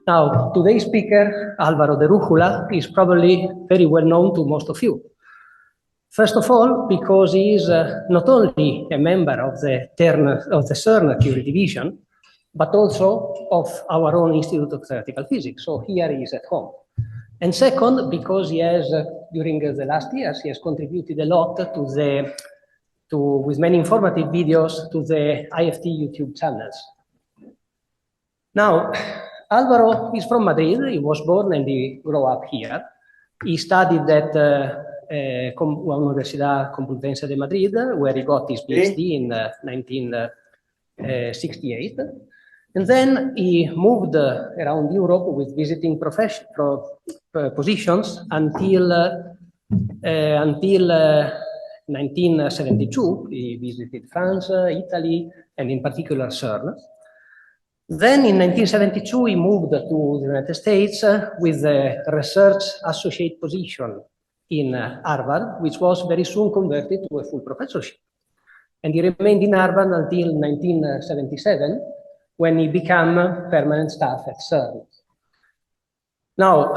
Now, today's speaker, Álvaro de Rújula, is probably very well known to most of you. First of all, because he is not only a member of the CERN Theory Division, but also of our own Institute of Theoretical Physics. So here he is at home. And second, because he has, during the last years, he has contributed a lot with many informative videos to the IFT YouTube channels. Now, Álvaro is from Madrid. He was born and he grew up here. He studied at Universidad Complutense de Madrid, where he got his PhD in 1968. And then he moved around Europe with visiting positions until 1972. He visited France, Italy, and in particular CERN. Then in 1972, he moved to the United States with a research associate position in Harvard, which was very soon converted to a full professorship. And he remained in Harvard until 1977, when he became permanent staff at CERN. Now,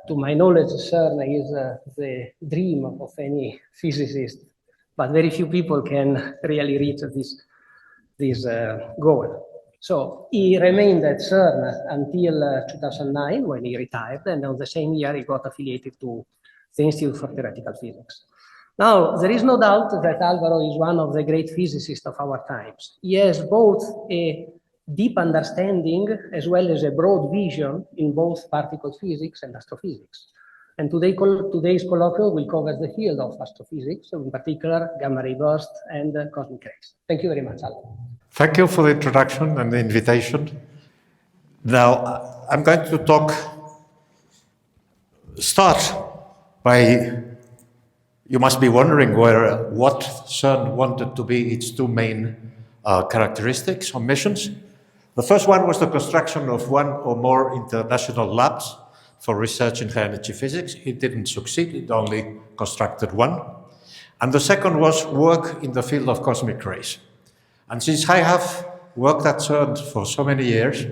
to my knowledge, CERN is the dream of any physicist, but very few people can really reach this goal. So he remained at CERN until 2009, when he retired, and on the same year he got affiliated to the Institute for Theoretical Physics. Now, there is no doubt that Álvaro is one of the great physicists of our times. He has both a deep understanding as well as a broad vision in both particle physics and astrophysics. And today's colloquium will cover the field of astrophysics, in particular gamma ray bursts and cosmic rays. Thank you very much, Álvaro. Thank you for the introduction and the invitation. Now, I'm going to start by, you must be wondering what CERN wanted to be its two main characteristics or missions. The first one was the construction of one or more international labs for research in high-energy physics. It didn't succeed, it only constructed one. And the second was work in the field of cosmic rays. And since I have worked at CERN for so many years,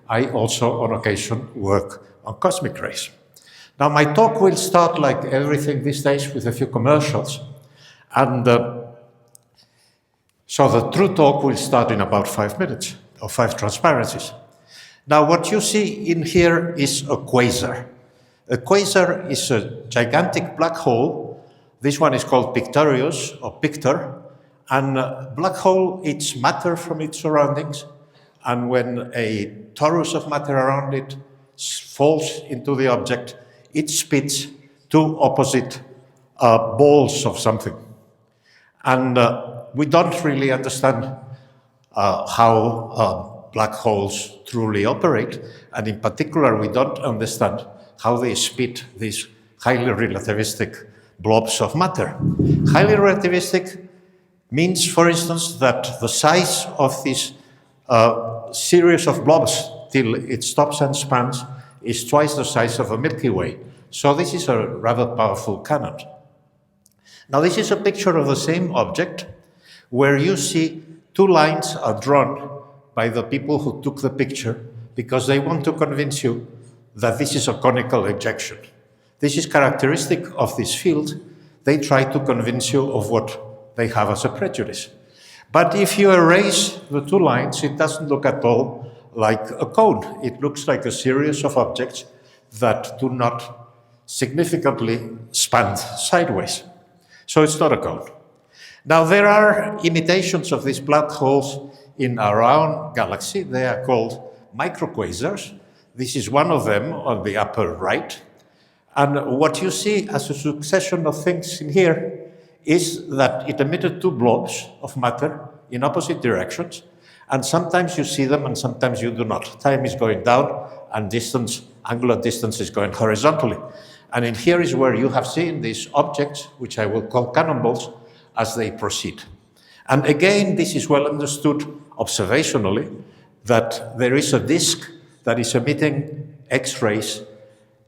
I also, on occasion, work on cosmic rays. Now, my talk will start, like everything these days, with a few commercials. And so the true talk will start in about 5 minutes, or 5 transparencies. Now, what you see in here is a quasar. A quasar is a gigantic black hole. This one is called Pictorius, or Pictor. And black hole eats matter from its surroundings, and when a torus of matter around it falls into the object, it spits two opposite balls of something. And we don't really understand how black holes truly operate, and in particular, we don't understand how they spit these highly relativistic blobs of matter. Highly relativistic means, for instance, that the size of this series of blobs till it stops and spans is twice the size of a Milky Way. So this is a rather powerful cannon. Now this is a picture of the same object where you see two lines are drawn by the people who took the picture because they want to convince you that this is a conical ejection. This is characteristic of this field. They try to convince you of what they have as a prejudice. But if you erase the two lines, it doesn't look at all like a cone. It looks like a series of objects that do not significantly span sideways. So it's not a cone. Now, there are imitations of these black holes in our own galaxy. They are called microquasars. This is one of them on the upper right. And what you see as a succession of things in here is that it emitted two blobs of matter in opposite directions, and sometimes you see them and sometimes you do not. Time is going down and angular distance is going horizontally. And in here is where you have seen these objects, which I will call cannonballs, as they proceed. And again, this is well understood observationally, that there is a disk that is emitting X-rays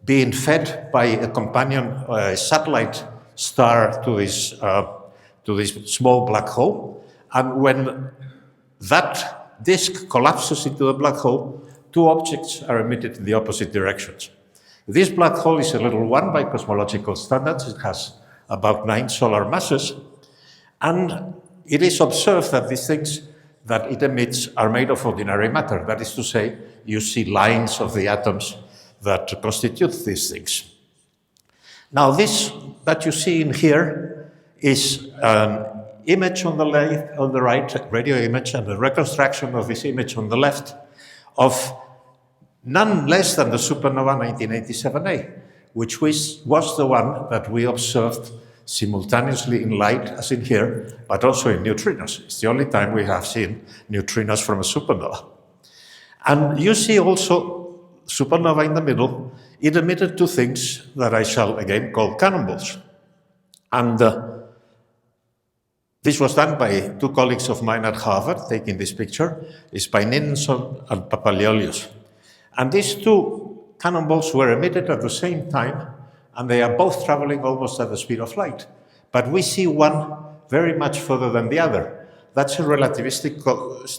being fed by a companion, a satellite star to this small black hole. And when that disk collapses into the black hole, two objects are emitted in the opposite directions. This black hole is a little one by cosmological standards. It has about 9 solar masses. And it is observed that these things that it emits are made of ordinary matter. That is to say, you see lines of the atoms that constitute these things. Now, this that you see in here is an image on the right, radio image, and a reconstruction of this image on the left of none less than the supernova 1987A, which was the one that we observed simultaneously in light, as in here, but also in neutrinos. It's the only time we have seen neutrinos from a supernova. And you see also supernova in the middle. It emitted two things that I shall again call cannonballs. And this was done by two colleagues of mine at Harvard, taking this picture. It's by Ninson and Papaliolios. And these two cannonballs were emitted at the same time, and they are both traveling almost at the speed of light. But we see one very much further than the other. That's a relativistic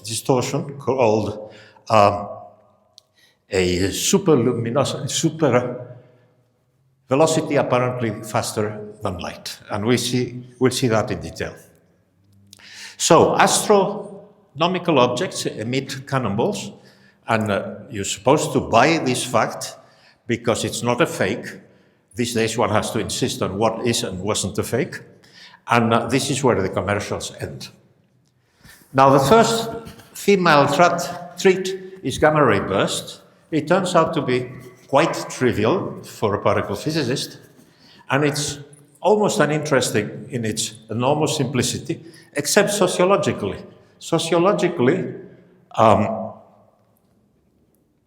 distortion called a super velocity apparently faster than light. And we'll see that in detail. So astronomical objects emit cannonballs, and you're supposed to buy this fact because it's not a fake. These days one has to insist on what is and wasn't a fake. And this is where the commercials end. Now the first female treat is gamma ray burst. It turns out to be quite trivial for a particle physicist, and it's almost uninteresting in its enormous simplicity, except sociologically. Sociologically,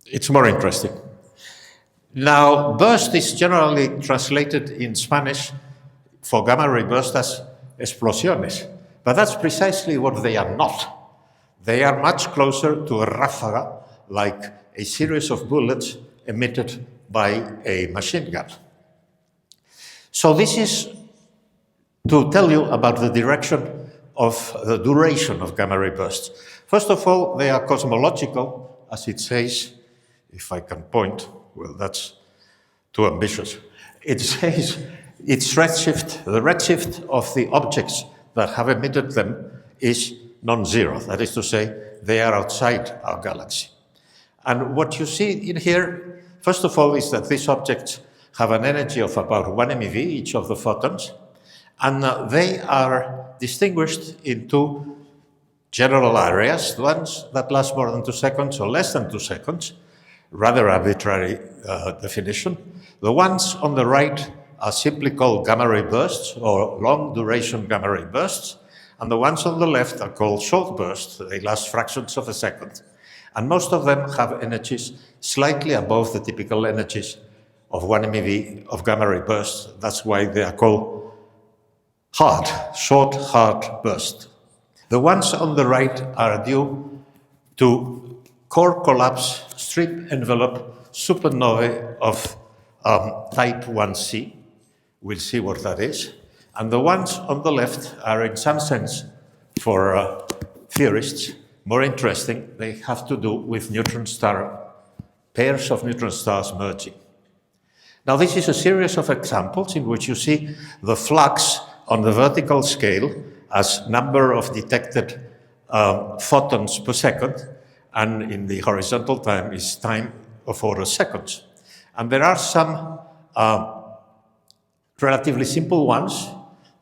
it's more interesting. Now, burst is generally translated in Spanish for gamma ray burst as explosiones, but that's precisely what they are not. They are much closer to a ráfaga, like a series of bullets emitted by a machine gun. So this is to tell you about the direction of the duration of gamma ray bursts. First of all, they are cosmological, as it says, if I can point. Well, that's too ambitious. It says its redshift, the redshift of the objects that have emitted them is non-zero. That is to say, they are outside our galaxy. And what you see in here, first of all, is that these objects have an energy of about 1 MeV, each of the photons, and they are distinguished into general areas, ones that last more than 2 seconds or less than 2 seconds, rather arbitrary definition. The ones on the right are simply called gamma ray bursts or long duration gamma ray bursts, and the ones on the left are called short bursts. They last fractions of a second, and most of them have energies slightly above the typical energies of 1 MeV of gamma ray bursts. That's why they are called short hard bursts. The ones on the right are due to core collapse strip envelope supernovae of type 1c. We'll see what that is. And the ones on the left are, in some sense, for theorists, more interesting. They have to do with neutron star, pairs of neutron stars merging. Now, this is a series of examples in which you see the flux on the vertical scale as number of detected photons per second, and in the horizontal time is time of order seconds. And there are some relatively simple ones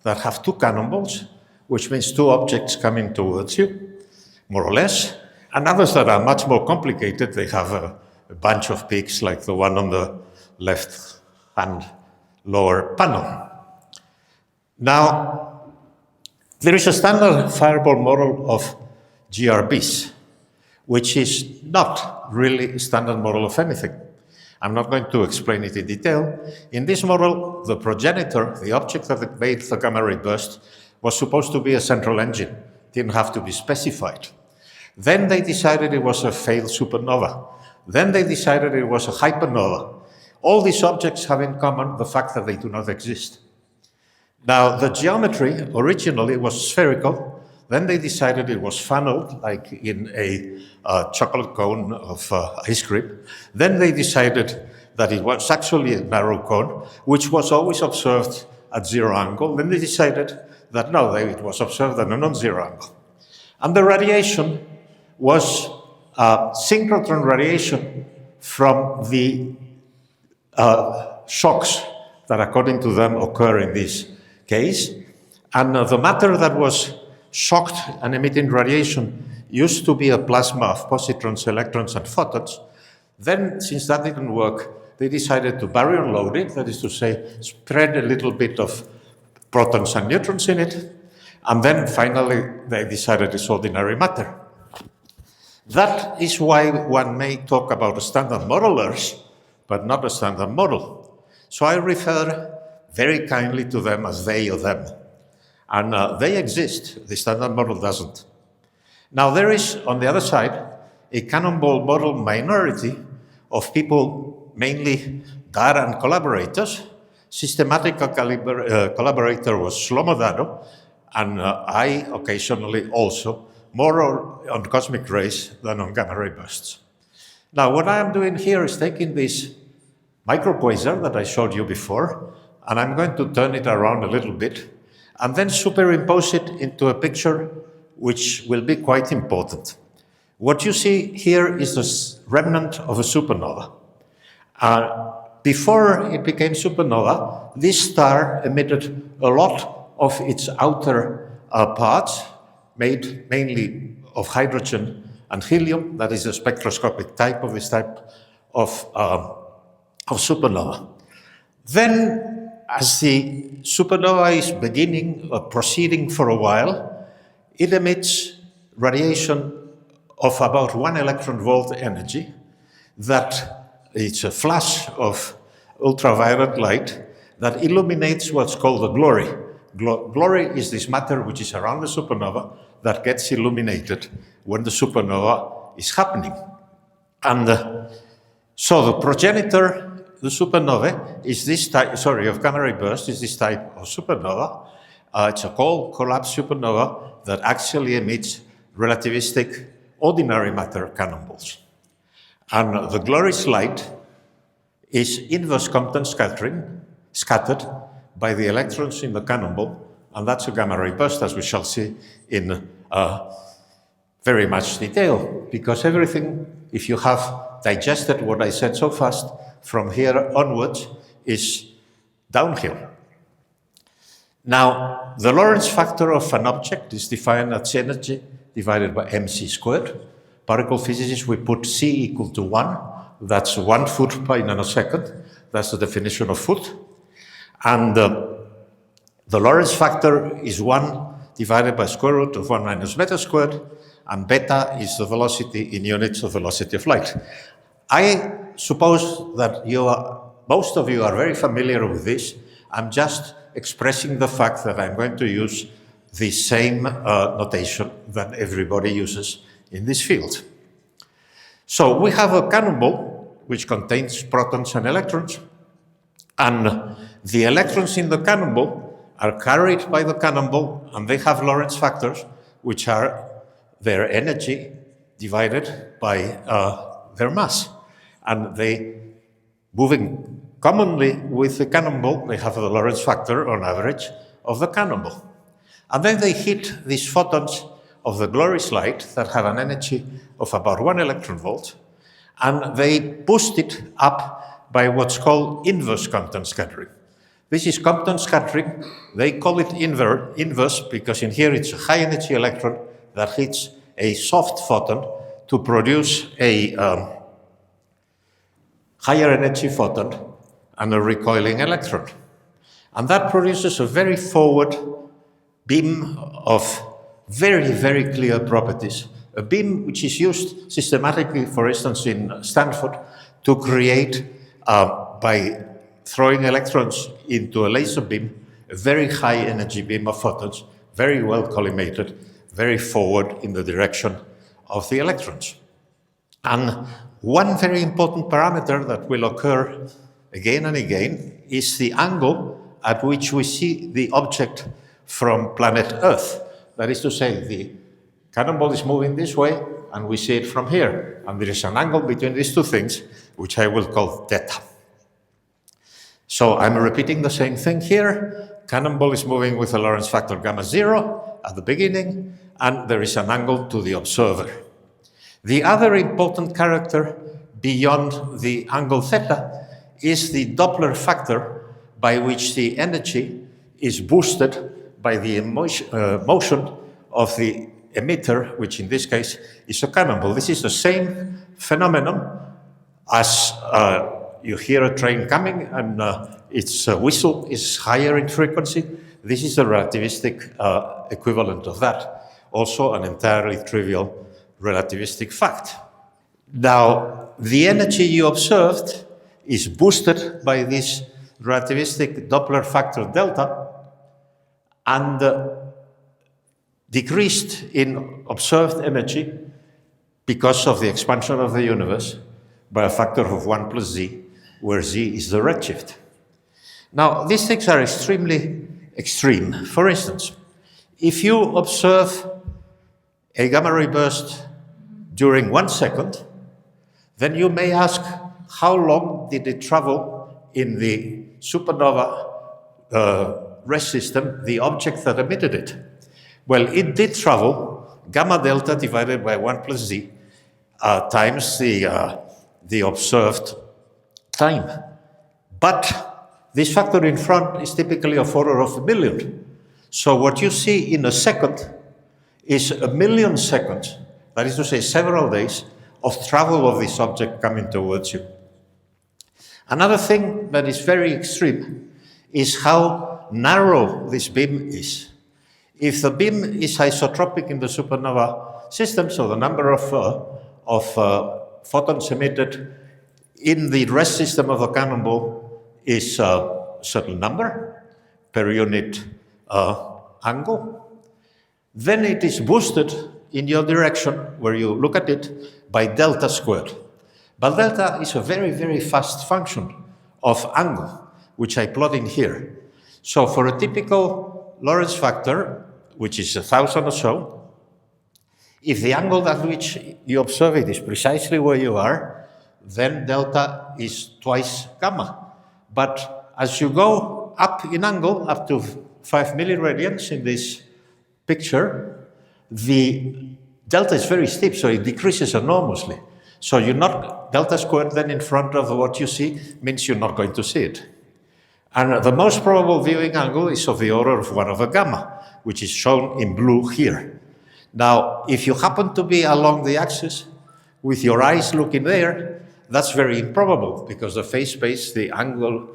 that have two cannonballs, which means two objects coming towards you, more or less, and others that are much more complicated. They have a bunch of peaks, like the one on the left-hand lower panel. Now, there is a standard fireball model of GRBs, which is not really a standard model of anything. I'm not going to explain it in detail. In this model, the progenitor, the object that made the gamma ray burst, was supposed to be a central engine. It didn't have to be specified. Then they decided it was a failed supernova. Then they decided it was a hypernova. All these objects have in common the fact that they do not exist. Now, the geometry originally was spherical. Then they decided it was funneled, like in a chocolate cone of ice cream. Then they decided that it was actually a narrow cone, which was always observed at zero angle. Then they decided that no, it was observed at a non-zero angle. And the radiation was synchrotron radiation from the shocks that, according to them, occur in this case. And the matter that was shocked and emitting radiation used to be a plasma of positrons, electrons, and photons. Then, since that didn't work, they decided to baryon load it, that is to say, spread a little bit of protons and neutrons in it, and then finally they decided it's ordinary matter. That is why one may talk about standard modelers, but not a standard model. So I refer very kindly to them as they or them. And they exist, the standard model doesn't. Now there is, on the other side, a Cannonball model minority of people, mainly Dara and collaborators. Systematic collaborator was Shlomo Daro, and I occasionally also, more on cosmic rays than on gamma ray bursts. Now what I am doing here is taking this microquasar that I showed you before, and I'm going to turn it around a little bit, and then superimpose it into a picture which will be quite important. What you see here is the remnant of a supernova. Before it became supernova, this star emitted a lot of its outer parts, made mainly of hydrogen and helium. That is a spectroscopic type of this type of supernova. Then, as the supernova is beginning or proceeding for a while, it emits radiation of about 1 electron volt energy. That it's a flash of ultraviolet light that illuminates what's called the glory. Glory is this matter which is around the supernova that gets illuminated when the supernova is happening. And so the progenitor, the supernovae, is this type, of gamma ray burst, is this type of supernova. It's a cold collapse supernova that actually emits relativistic ordinary matter cannonballs. And the glorious light is inverse Compton scattering, scattered by the electrons in the cannonball, and that's a gamma ray burst, as we shall see in very much detail, because everything, if you have digested what I said so fast, from here onwards is downhill. Now, the Lorentz factor of an object is defined as energy divided by mc squared. Particle physicists, we put c equal to 1. That's 1 foot per nanosecond. That's the definition of foot. And the Lorentz factor is 1 divided by square root of 1 minus beta squared, and beta is the velocity in units of velocity of light. I suppose that most of you are very familiar with this. I'm just expressing the fact that I'm going to use the same notation that everybody uses in this field. So we have a cannonball which contains protons and electrons, and the electrons in the cannonball are carried by the cannonball, and they have Lorentz factors, which are their energy divided by their mass. And they, moving commonly with the cannonball, they have the Lorentz factor on average of the cannonball. And then they hit these photons of the glorious light that have an energy of about 1 electron volt, and they boost it up by what's called inverse Compton scattering. This is Compton scattering. They call it inverse because in here it's a high energy electron that hits a soft photon to produce a higher energy photon and a recoiling electron. And that produces a very forward beam of very, very clear properties. A beam which is used systematically, for instance, in Stanford, to create, by throwing electrons into a laser beam, a very high energy beam of photons, very well collimated, very forward in the direction of the electrons. And one very important parameter that will occur again and again is the angle at which we see the object from planet Earth. That is to say, the cannonball is moving this way, and we see it from here. And there is an angle between these two things, which I will call theta. So I'm repeating the same thing here. Cannonball is moving with a Lorentz factor gamma 0 at the beginning, and there is an angle to the observer. The other important character beyond the angle theta is the Doppler factor, by which the energy is boosted by the motion of the emitter, which in this case is a cannonball. This is the same phenomenon as you hear a train coming and its whistle is higher in frequency. This is the relativistic equivalent of that. Also an entirely trivial relativistic fact. Now, the energy you observed is boosted by this relativistic Doppler factor delta and decreased in observed energy because of the expansion of the universe by a factor of 1 plus z, where z is the redshift. Now, these things are extremely extreme. For instance, if you observe a gamma ray burst during 1 second, then you may ask, how long did it travel in the supernova rest system, the object that emitted it? Well, it did travel gamma delta divided by 1 plus z times the observed time. But this factor in front is typically of order of a million. So what you see in a second is a million seconds, that is to say several days, of travel of this object coming towards you. Another thing that is very extreme is how narrow this beam is. If the beam is isotropic in the supernova system, so the number of photons emitted in the rest system of the cannonball is a certain number per unit angle, then it is boosted in your direction, where you look at it, by delta squared. But delta is a very, very fast function of angle, which I plot in here. So for a typical Lorentz factor, which is 1,000 or so, if the angle at which you observe it is precisely where you are, then delta is twice gamma. But as you go up in angle, up to 5 milliradians in this picture, the delta is very steep, so it decreases enormously. So you're not delta squared then in front of what you see means you're not going to see it. And the most probable viewing angle is of the order of 1 over gamma, which is shown in blue here. Now, if you happen to be along the axis with your eyes looking there, that's very improbable because the phase space, the angle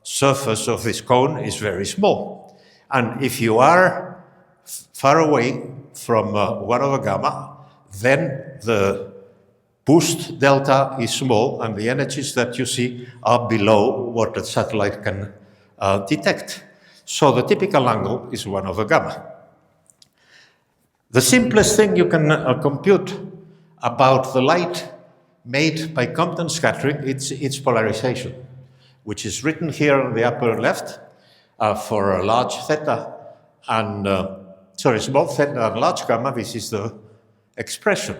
surface of this cone is very small. And if you are far away from 1 over gamma, then the boost delta is small and the energies that you see are below what the satellite can detect. So the typical angle is 1 over gamma. The simplest thing you can compute about the light made by Compton scattering, it's polarization, which is written here on the upper left for a large theta and, small theta and large gamma. This is the expression.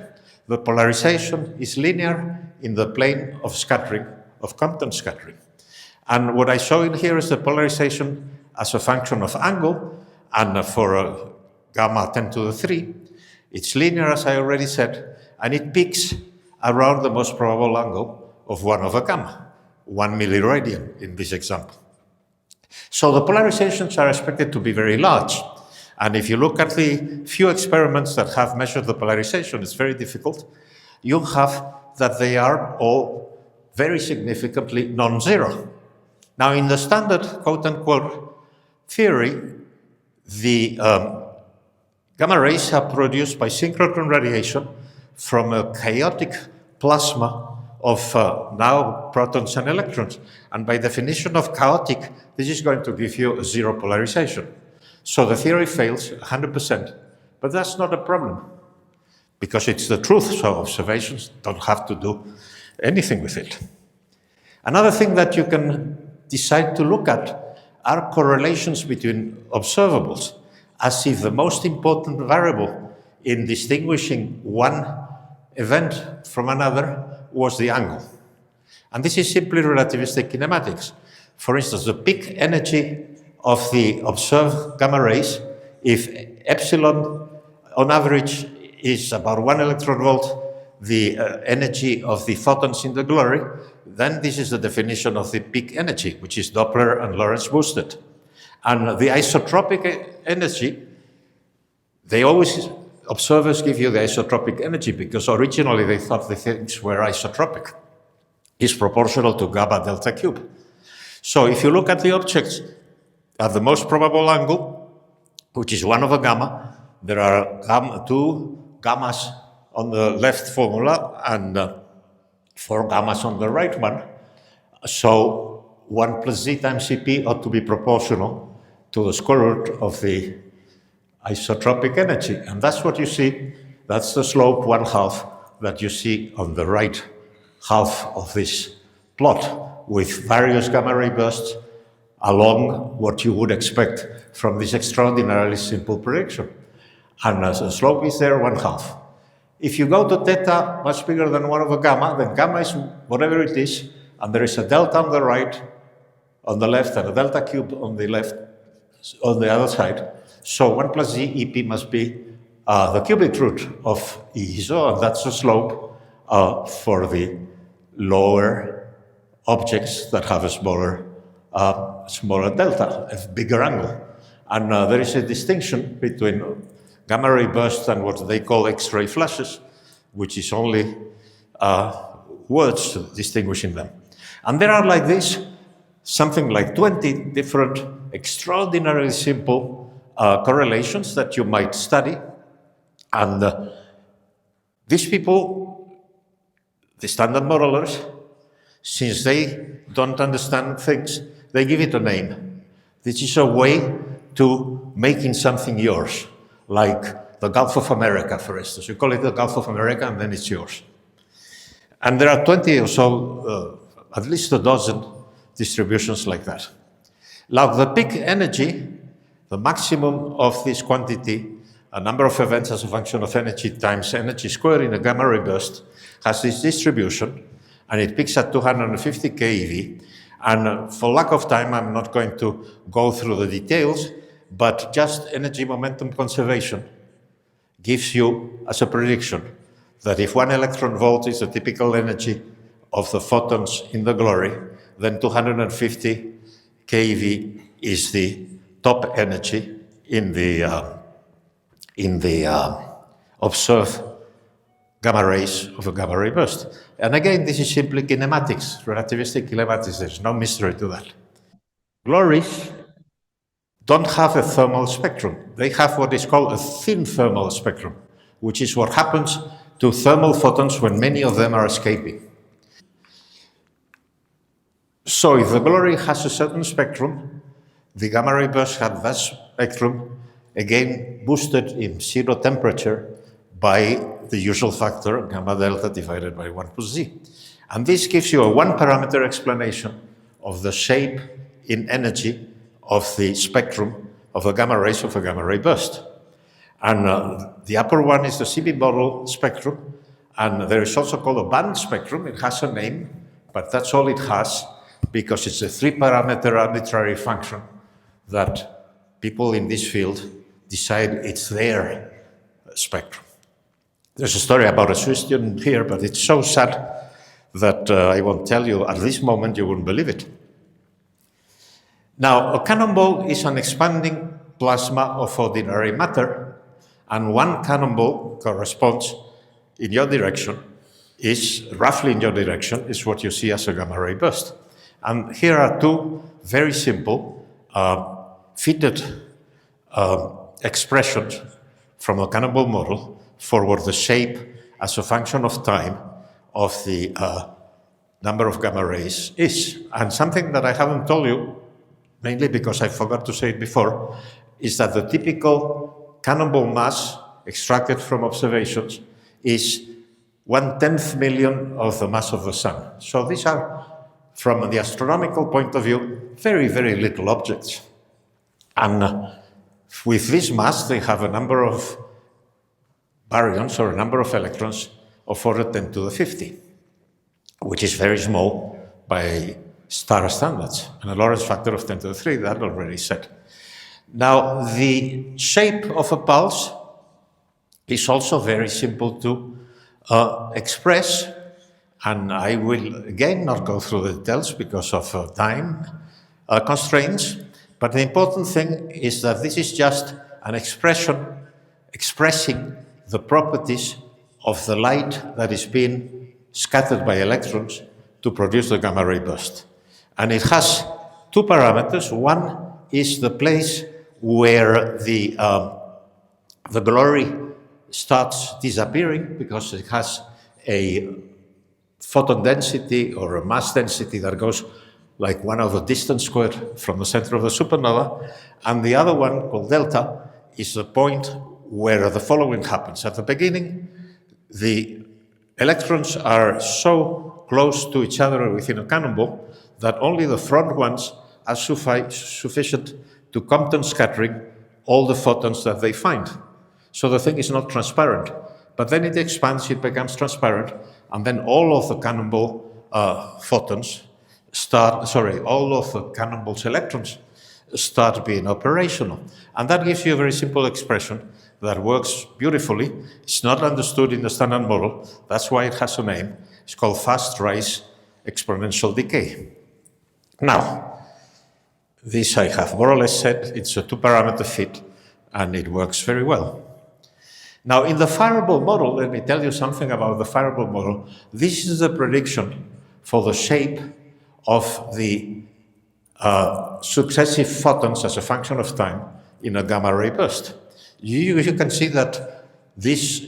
The polarization is linear in the plane of scattering, of Compton scattering. And what I show in here is the polarization as a function of angle, and for gamma 10 to the 3, it's linear, as I already said, and it peaks around the most probable angle of 1 over gamma, 1 milliradian in this example. So the polarizations are expected to be very large. And if you look at the few experiments that have measured the polarization, it's very difficult. You have that they are all very significantly non-zero. Now, in the standard quote-unquote theory, the gamma rays are produced by synchrotron radiation from a chaotic plasma of now protons and electrons. And by definition of chaotic, this is going to give you a zero polarization. So the theory fails 100%, but that's not a problem because it's the truth, so observations don't have to do anything with it. Another thing that you can decide to look at are correlations between observables. as if the most important variable in distinguishing one event from another was the angle. And this is simply relativistic kinematics. For instance, the peak energy of the observed gamma rays, if epsilon on average is about 1 electron volt, the energy of the photons in the glory, then this is the definition of the peak energy, which is Doppler and Lorentz boosted. And the isotropic energy, observers give you the isotropic energy because originally they thought the things were isotropic. It's proportional to gamma delta cube. So if you look at the objects at the most probable angle, which is 1 over gamma, there are 2 gammas on the left formula and 4 gammas on the right one. So 1 plus z times Cp ought to be proportional to the square root of the isotropic energy. And that's what you see. That's the slope 1/2 that you see on the right half of this plot with various gamma ray bursts along what you would expect from this extraordinarily simple prediction. And as the slope is there 1/2. If you go to theta much bigger than 1 over gamma, then gamma is whatever it is, and there is a delta on the right, on the left, and a delta cube on the left, on the other side. So 1 plus z EP must be the cubic root of ESO, and that's the slope for the lower objects that have a smaller delta, a bigger angle. And there is a distinction between gamma ray bursts and what they call X-ray flashes, which is only words distinguishing them. And there are like this, something like 20 different extraordinarily simple correlations that you might study. And these people, the standard modelers, since they don't understand things, they give it a name. This is a way to making something yours, like the Gulf of America, for instance. You call it the Gulf of America, and then it's yours. And there are 20 or so, at least a dozen distributions like that. Now, the peak energy, the maximum of this quantity, a number of events as a function of energy times energy squared in a gamma ray burst, has this distribution, and it peaks at 250 keV. And for lack of time, I'm not going to go through the details, but just energy momentum conservation gives you as a prediction that if 1 electron volt is the typical energy of the photons in the glory, then 250 keV is the top energy in the observed gamma rays of a gamma ray burst. And again, this is simply kinematics, relativistic kinematics. There's no mystery to that. Glories don't have a thermal spectrum. They have what is called a thin thermal spectrum, which is what happens to thermal photons when many of them are escaping. So if the glory has a certain spectrum, the gamma ray burst had that spectrum, again boosted in 0 temperature by the usual factor, gamma delta divided by 1 plus z. And this gives you a 1-parameter explanation of the shape in energy of the spectrum of the gamma rays of a gamma ray burst. And the upper one is the CB model spectrum, and there is also called a band spectrum. It has a name, but that's all it has, because it's a 3-parameter arbitrary function that people in this field decide it's their spectrum. There's a story about a Swiss student here, but it's so sad that I won't tell you. At this moment, you wouldn't believe it. Now, a cannonball is an expanding plasma of ordinary matter, and 1 cannonball corresponds in your direction, is roughly in your direction, is what you see as a gamma ray burst. And here are 2 very simple fitted expressions from a cannonball model for what the shape as a function of time of the number of gamma rays is. And something that I haven't told you, mainly because I forgot to say it before, is that the typical cannonball mass extracted from observations is 1/10 million of the mass of the sun. So these are, from the astronomical point of view, very, very little objects. And with this mass, they have a number of baryons or a number of electrons of order 10 to the 50, which is very small by star standards, and a Lorentz factor of 10 to the 3, that already said. Now, the shape of a pulse is also very simple to express, and I will again not go through the details because of time constraints, but the important thing is that this is just an expression expressing the properties of the light that is being scattered by electrons to produce the gamma ray burst. And it has two parameters. One is the place where the glory starts disappearing because it has a photon density or a mass density that goes like 1/2 distance squared from the center of the supernova. And the other one, called delta, is the point where the following happens. At the beginning, the electrons are so close to each other within a cannonball that only the front ones are sufficient to Compton scattering all the photons that they find. So the thing is not transparent. But then it expands, it becomes transparent, and then all of the cannonball all of the cannonball's electrons start being operational. And that gives you a very simple expression that works beautifully. It's not understood in the standard model. That's why it has a name. It's called fast rise exponential decay. Now, this I have more or less said. It's a two-parameter fit, and it works very well. Now, in the fireball model, let me tell you something about the fireball model. This is the prediction for the shape of the successive photons as a function of time in a gamma ray burst. You can see that this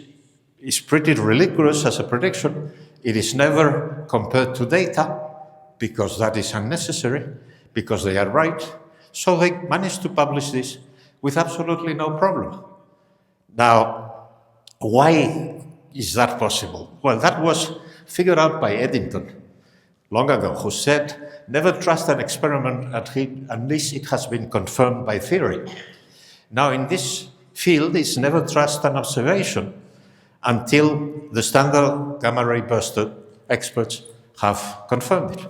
is pretty ridiculous as a prediction. It is never compared to data because that is unnecessary, because they are right. So they managed to publish this with absolutely no problem. Now, why is that possible? Well, that was figured out by Eddington long ago, who said, never trust an experiment unless it has been confirmed by theory. Now, in this field, it's never trust an observation until the standard gamma ray burst experts have confirmed it.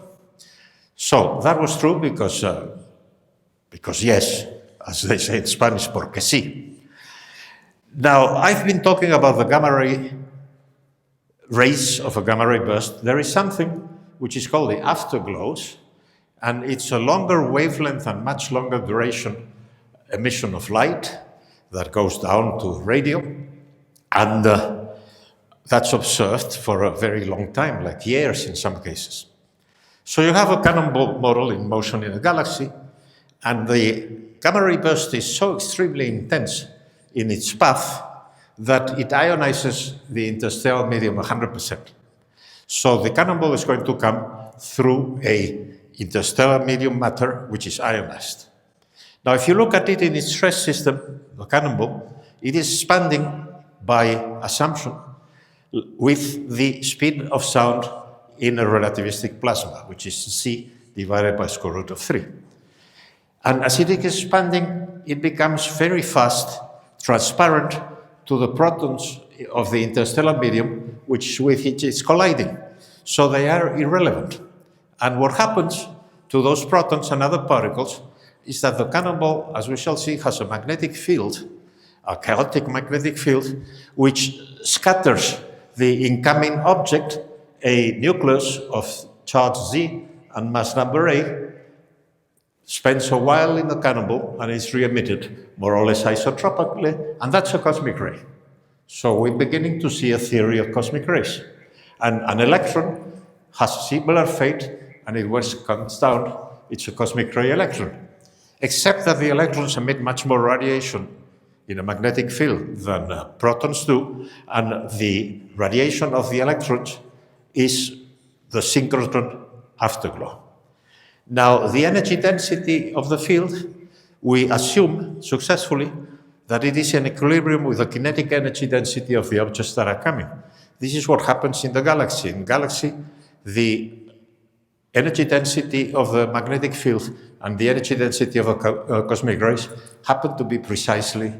So that was true because yes, as they say in Spanish, porque sí. Now, I've been talking about the gamma ray rays of a gamma ray burst. There is something which is called the afterglows, and it's a longer wavelength and much longer duration emission of light that goes down to radio, and that's observed for a very long time, like years in some cases. So you have a Cannonball model in motion in a galaxy, and the gamma ray burst is so extremely intense in its path that it ionizes the interstellar medium 100%. So the Cannonball is going to come through a interstellar medium matter which is ionized. Now, if you look at it in its stress system, the Cannonball, it is expanding by assumption with the speed of sound in a relativistic plasma, which is c divided by square root of 3. And as it is expanding, it becomes very fast transparent to the protons of the interstellar medium with which it is colliding. So they are irrelevant. And what happens to those protons and other particles is that the Cannonball, as we shall see, has a magnetic field, a chaotic magnetic field, which scatters the incoming object, a nucleus of charge Z and mass number A, spends a while in the Cannonball and is re-emitted more or less isotropically, and that's a cosmic ray. So we're beginning to see a theory of cosmic rays. And an electron has a similar fate, and it comes down, it's a cosmic ray electron. Except that the electrons emit much more radiation in a magnetic field than protons do, and the radiation of the electrons is the synchrotron afterglow. Now, the energy density of the field, we assume successfully that it is in equilibrium with the kinetic energy density of the objects that are coming. This is what happens in the galaxy. In the galaxy, the energy density of the magnetic field and the energy density of cosmic rays happen to be precisely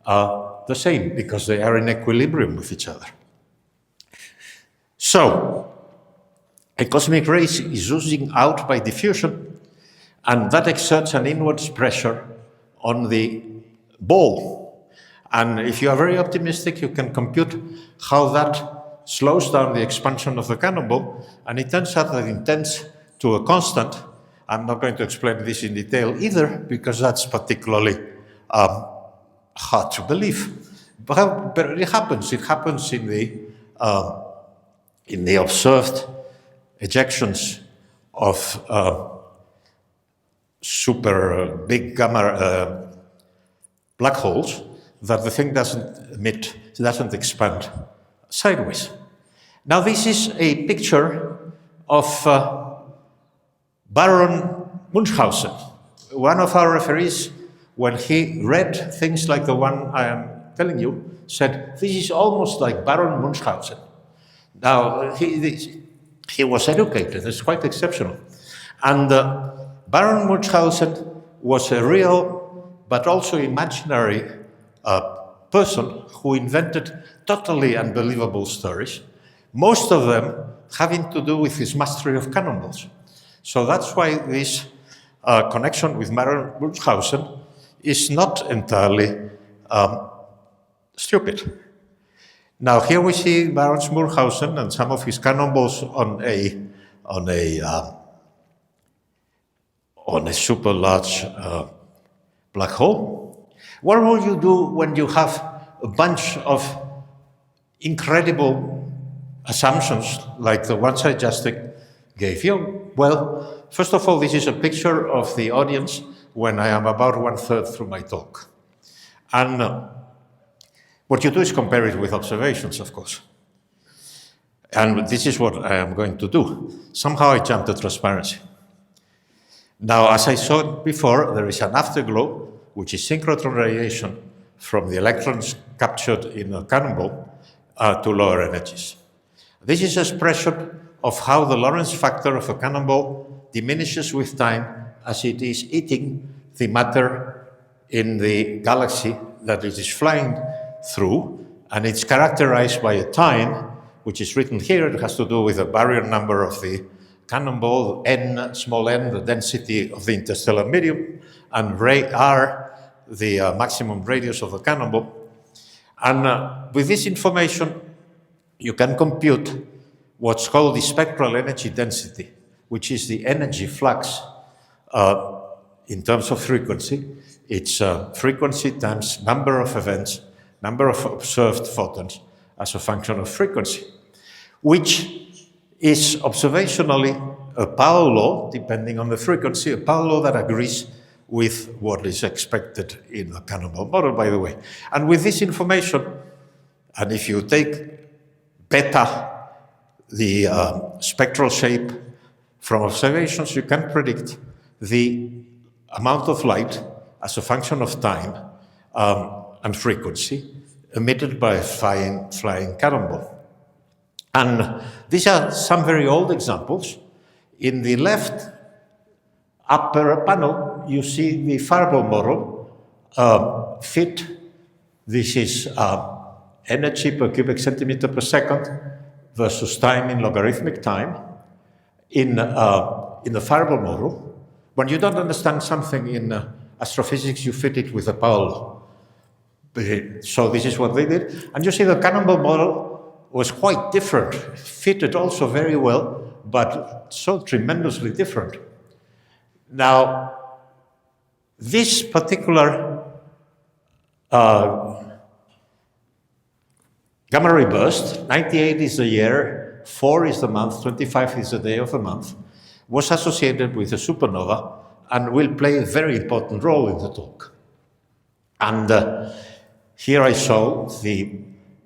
the same because they are in equilibrium with each other. So, a cosmic ray is oozing out by diffusion, and that exerts an inwards pressure on the ball. And if you are very optimistic, you can compute how that slows down the expansion of the cannonball, and it turns out that it tends to a constant. I'm not going to explain this in detail either, because that's particularly hard to believe. But it happens. It happens in the observed ejections of super big gamma black holes, that the thing doesn't emit, doesn't expand sideways. Now this is a picture of Baron Munchausen, one of our referees, when he read things like the one I am telling you, said, this is almost like Baron Munchausen. Now, he was educated, it's quite exceptional. And Baron Munchausen was a real, but also imaginary person who invented totally unbelievable stories, most of them having to do with his mastery of cannonballs. So that's why this connection with Baron Munchausen is not entirely stupid. Now here we see Baron Munchausen and some of his cannonballs on a super large black hole. What will you do when you have a bunch of incredible assumptions like the ones I just gave you? Well, first of all, this is a picture of the audience when I am about 1/3 through my talk. And what you do is compare it with observations, of course. And this is what I am going to do. Somehow I jumped to transparency. Now, as I saw before, there is an afterglow, which is synchrotron radiation from the electrons captured in a cannonball to lower energies. This is an expression of how the Lorentz factor of a cannonball diminishes with time as it is eating the matter in the galaxy that it is flying through, and it's characterized by a time, which is written here. It has to do with the baryon number of the cannonball, n, small n, the density of the interstellar medium, and r, the maximum radius of the cannonball. And with this information, you can compute what's called the spectral energy density, which is the energy flux in terms of frequency. It's frequency times number of events, number of observed photons as a function of frequency, which is observationally a power law, depending on the frequency, a power law that agrees with what is expected in the Cannonball model, by the way. And with this information, and if you take beta, the spectral shape from observations, you can predict the amount of light as a function of time and frequency emitted by a flying cannonball. And these are some very old examples. In the left upper panel, you see the fireball model fit. This is energy per cubic centimeter per second versus time in logarithmic time in the fireball model. When you don't understand something in astrophysics, you fit it with a power law. So this is what they did. And you see the Cannonball model was quite different, fitted also very well, but so tremendously different. Now, this particular gamma ray burst, 98 is the year, 4 is the month, 25 is the day of the month, was associated with a supernova and will play a very important role in the talk. And here I show the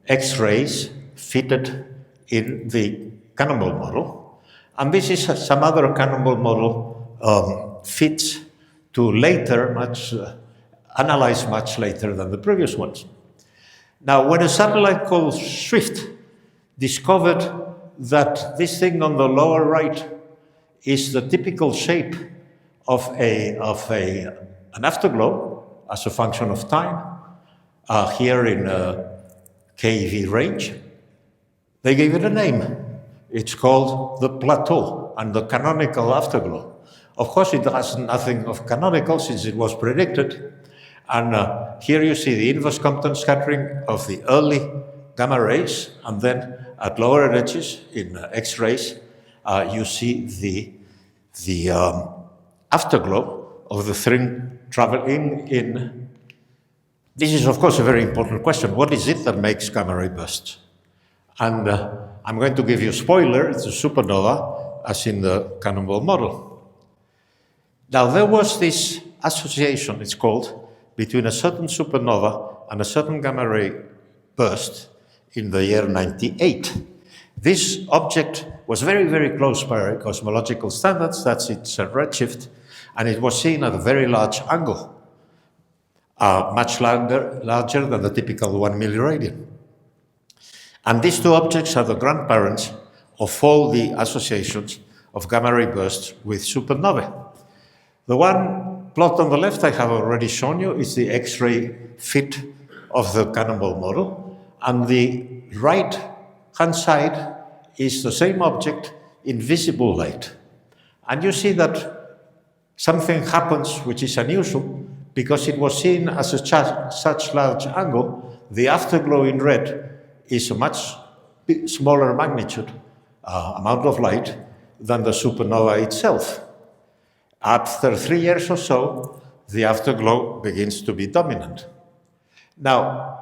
X-rays fitted in the Cannonball model. And this is some other Cannonball model fits to later, analyzed much later than the previous ones. Now, when a satellite called Swift discovered that this thing on the lower right is the typical shape of an afterglow as a function of time, here in KeV range. They gave it a name. It's called the plateau and the canonical afterglow. Of course, it has nothing of canonical since it was predicted. And here you see the inverse Compton scattering of the early gamma rays, and then at lower energies in X-rays, you see the afterglow of the thing traveling in. This is, of course, a very important question. What is it that makes gamma ray bursts? And I'm going to give you a spoiler. It's a supernova, as in the Cannonball model. Now, there was this association, it's called, between a certain supernova and a certain gamma ray burst in the year 98. This object was very, very close by cosmological standards, that's its redshift, and it was seen at a very large angle, much larger than the typical 1 milliradian. And these two objects are the grandparents of all the associations of gamma ray bursts with supernovae. The one plot on the left I have already shown you is the X-ray fit of the Cannonball model, and the right-hand side is the same object in visible light. And you see that something happens which is unusual because it was seen as such large angle. The afterglow in red is a much smaller magnitude, amount of light, than the supernova itself. After 3 years or so, the afterglow begins to be dominant. Now,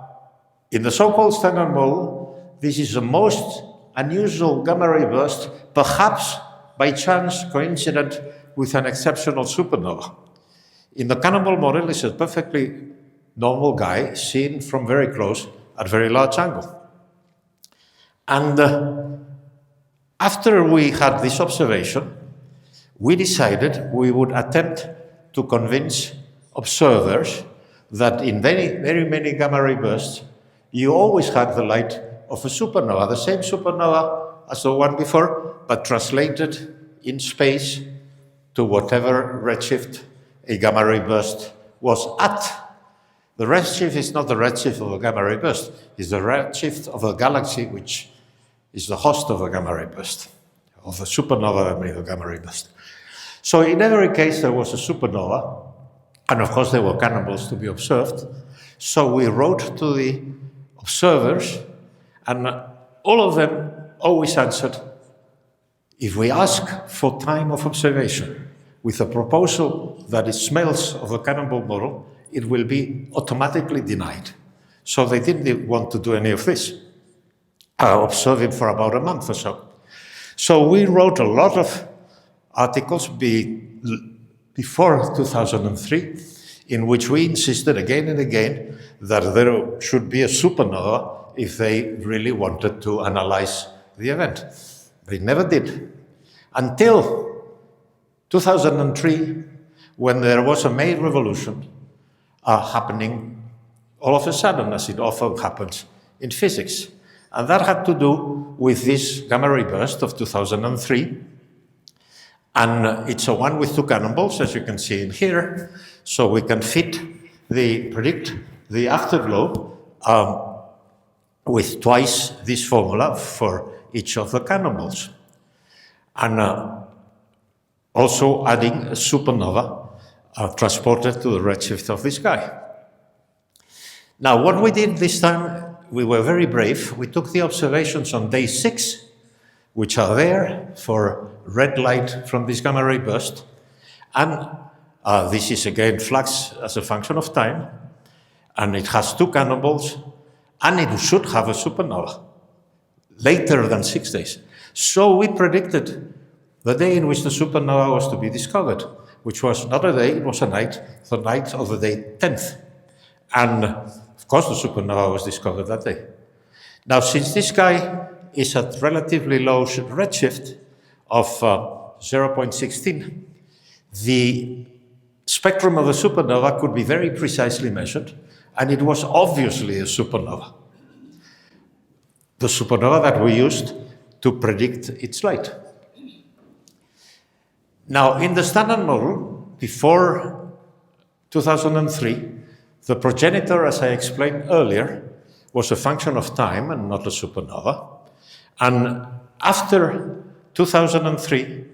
in the so-called standard model, this is the most unusual gamma ray burst, perhaps by chance coincident with an exceptional supernova. In the Cannonball model, it's a perfectly normal guy seen from very close at very large angle. And after we had this observation, we decided we would attempt to convince observers that in very many gamma ray bursts, you always had the light of a supernova, the same supernova as the one before, but translated in space to whatever redshift a gamma ray burst was at. The redshift is not the redshift of a gamma ray burst, it's the redshift of a galaxy which is the host of a gamma ray burst, of a supernova that made a gamma ray burst. So in every case, there was a supernova, and of course there were cannonballs to be observed. So we wrote to the observers, and all of them always answered, if we ask for time of observation with a proposal that it smells of a Cannonball model, it will be automatically denied. So they didn't want to do any of this. Observe it for about a month or so. So we wrote a lot of articles before 2003 in which we insisted again and again that there should be a supernova if they really wanted to analyze the event. They never did. Until 2003, when there was a May revolution happening all of a sudden, as it often happens in physics. And that had to do with this gamma ray burst of 2003. And it's a one with two cannonballs, as you can see in here. So we can predict the afterglow with twice this formula for each of the cannonballs. And also adding a supernova transported to the redshift of this guy. Now, what we did this time, we were very brave. We took the observations on day 6, which are there for red light from this gamma ray burst. And this is again flux as a function of time. And it has two cannonballs. And it should have a supernova later than 6 days. So we predicted the day in which the supernova was to be discovered, which was not a day, it was a night, the night of the day 10th. And of course the supernova was discovered that day. Now, since this guy is at relatively low redshift of 0.16, the spectrum of the supernova could be very precisely measured, and it was obviously a supernova. The supernova that we used to predict its light. Now, in the standard model, before 2003, the progenitor, as I explained earlier, was a function of time and not a supernova. And after 2003,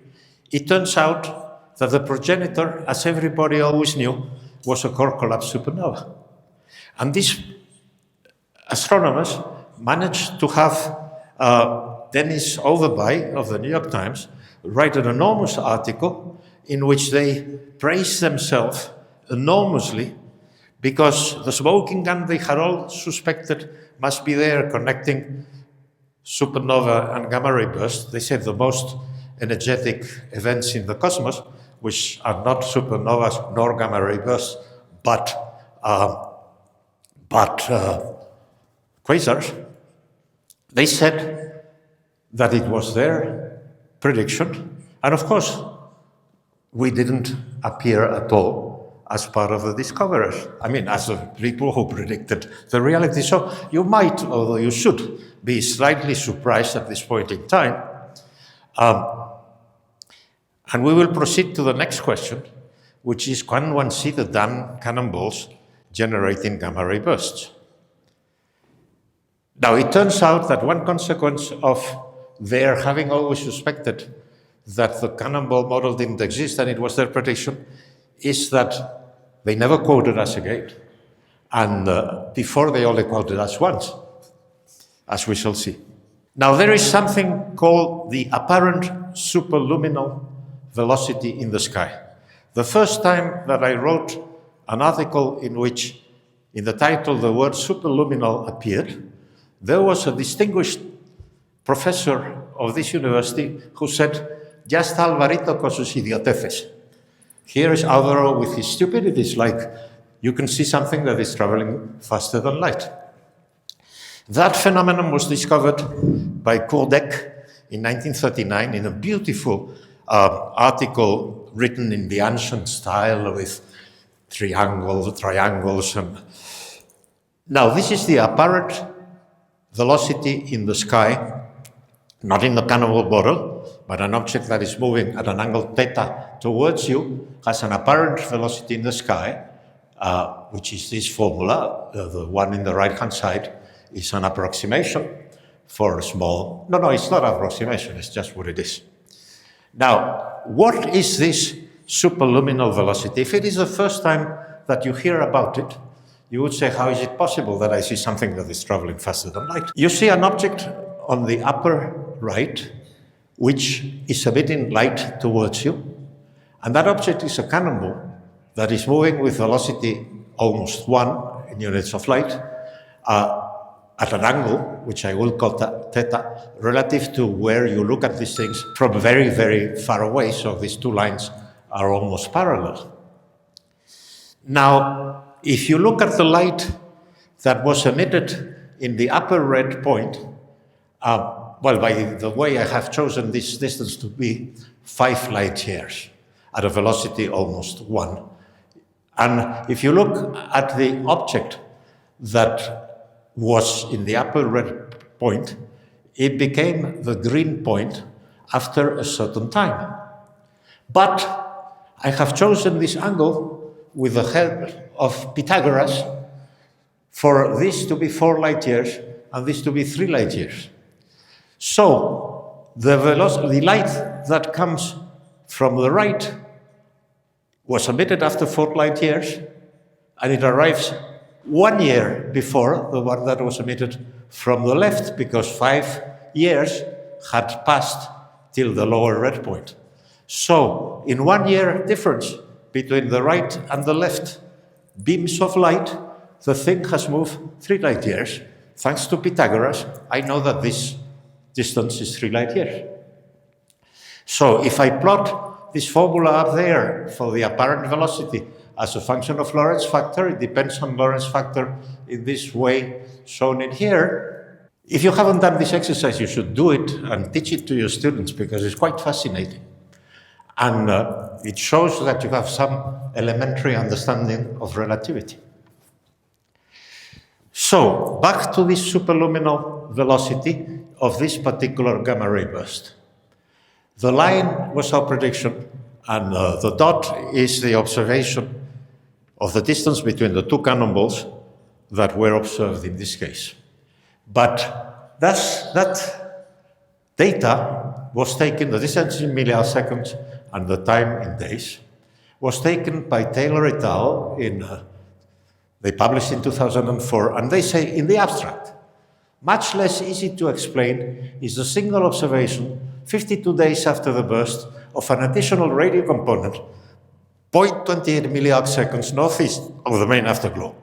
it turns out that the progenitor, as everybody always knew, was a core collapse supernova. And these astronomers managed to have Dennis Overby of the New York Times write an enormous article in which they praised themselves enormously because the smoking gun they had all suspected must be there connecting supernova and gamma ray bursts. They said the most energetic events in the cosmos, which are not supernovas nor gamma ray bursts, but quasars. They said that it was their prediction, and of course, we didn't appear at all as part of the discoverers. I mean, as the people who predicted the reality. So you might, although you should, be slightly surprised at this point in time. And we will proceed to the next question, which is, can one see the damn cannonballs generating gamma ray bursts? Now, it turns out that one consequence of their having always suspected that the Cannonball model didn't exist and it was their prediction is that they never quoted us again. And before they only quoted us once, as we shall see. Now, there is something called the apparent superluminal velocity in the sky. The first time that I wrote an article in which, in the title, the word superluminal appeared, there was a distinguished professor of this university who said, "Ya está Alvarito con sus idioteces." Here is Álvaro with his stupidities, like you can see something that is traveling faster than light. That phenomenon was discovered by Courdec in 1939 in a beautiful article written in the ancient style with triangles. And now this is the apparent velocity in the sky, not in the Cannonball model, but an object that is moving at an angle theta towards you has an apparent velocity in the sky, which is this formula. The one in the right-hand side is an approximation for a small... No, it's not approximation, it's just what it is. Now, what is this superluminal velocity? If it is the first time that you hear about it, you would say, how is it possible that I see something that is traveling faster than light? You see an object on the upper right, which is emitting light towards you, and that object is a cannonball that is moving with velocity almost 1 in units of light at an angle, which I will call theta, relative to where you look at these things from very, very far away, so these two lines are almost parallel. Now, if you look at the light that was emitted in the upper red point, well, by the way, I have chosen this distance to be 5 light years at a velocity almost 1. And if you look at the object that was in the upper red point, it became the green point after a certain time. But I have chosen this angle with the help of Pythagoras for this to be 4 light years and this to be 3 light years. So the light that comes from the right was emitted after 4 light years, and it arrives 1 year before the one that was emitted from the left, because 5 years had passed till the lower red point. So in 1 year difference between the right and the left beams of light, the thing has moved 3 light years. Thanks to Pythagoras, I know that this distance is 3 light years. So if I plot this formula up there for the apparent velocity as a function of Lorentz factor, it depends on Lorentz factor in this way shown in here. If you haven't done this exercise, you should do it and teach it to your students because it's quite fascinating. And it shows that you have some elementary understanding of relativity. So, back to this superluminal velocity of this particular gamma ray burst. The line was our prediction, And the dot is the observation of the distance between the two cannonballs that were observed in this case. But that data was taken, the distance in milliseconds and the time in days, was taken by Taylor et al. They published in 2004, and they say in the abstract, much less easy to explain is the single observation 52 days after the burst of an additional radio component 0.28 milliarc northeast of the main afterglow.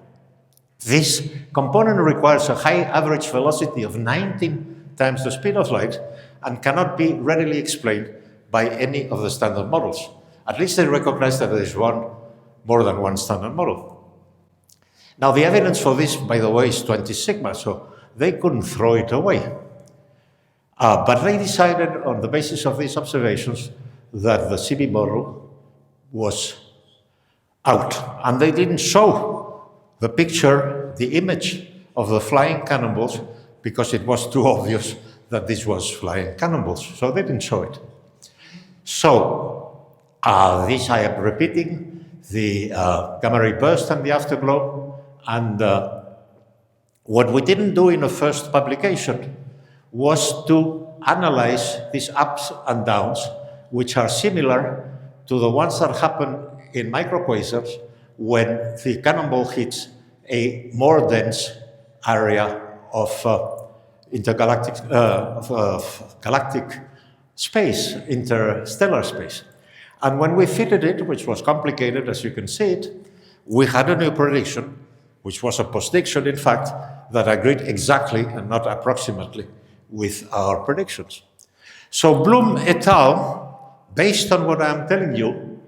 This component requires a high average velocity of 19 times the speed of light and cannot be readily explained by any of the standard models. At least they recognize that there is more than one standard model. Now, the evidence for this, by the way, is 20 sigma, so they couldn't throw it away. But they decided on the basis of these observations that the CB model was out. And they didn't show the picture, the image of the flying cannonballs, because it was too obvious that this was flying cannonballs. So they didn't show it. So this I am repeating, the gamma ray burst and the afterglow. And what we didn't do in the first publication was to analyze these ups and downs, which are similar to the ones that happen in microquasars when the cannonball hits a more dense area of intergalactic, galactic space, interstellar space. And when we fitted it, which was complicated, as you can see it, we had a new prediction, which was a postdiction, in fact, that agreed exactly and not approximately with our predictions. So Bloom et al., based on what I'm telling you,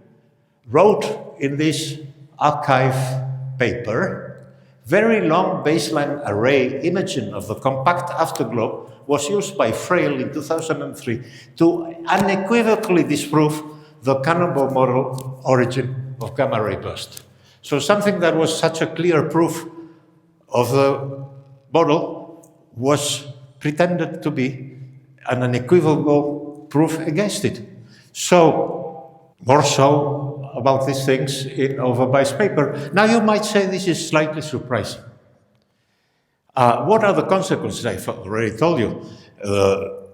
wrote in this archive paper, very long baseline array imaging of the compact afterglow was used by Frail in 2003 to unequivocally disprove the Cannonball model origin of gamma ray burst. So something that was such a clear proof of the model was pretended to be an unequivocal proof against it. So, more so about these things in Overby's paper. Now you might say this is slightly surprising. What are the consequences? I've already told you. The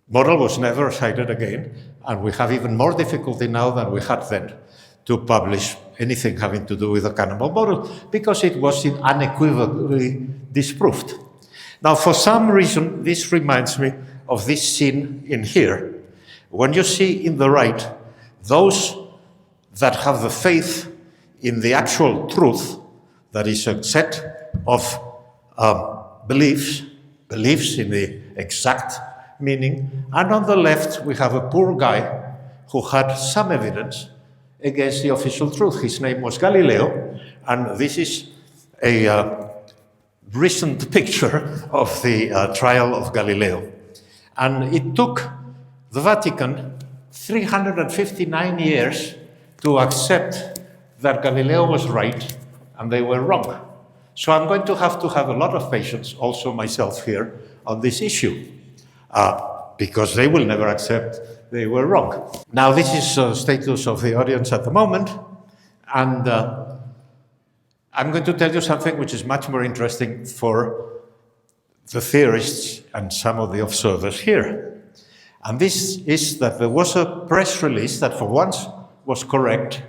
model was never cited again, and we have even more difficulty now than we had then to publish anything having to do with the Cannonball model, because it was unequivocally disproved. Now, for some reason, this reminds me of this scene in here. When you see in the right, those that have the faith in the actual truth, that is a set of beliefs in the exact meaning, and on the left, we have a poor guy who had some evidence against the official truth. His name was Galileo, and this is a recent picture of the trial of Galileo. And it took the Vatican 359 years to accept that Galileo was right and they were wrong. So I'm going to have a lot of patience, also myself here, on this issue, because they will never accept they were wrong. Now, this is the status of the audience at the moment, and I'm going to tell you something which is much more interesting for the theorists and some of the observers here. And this is that there was a press release that for once was correct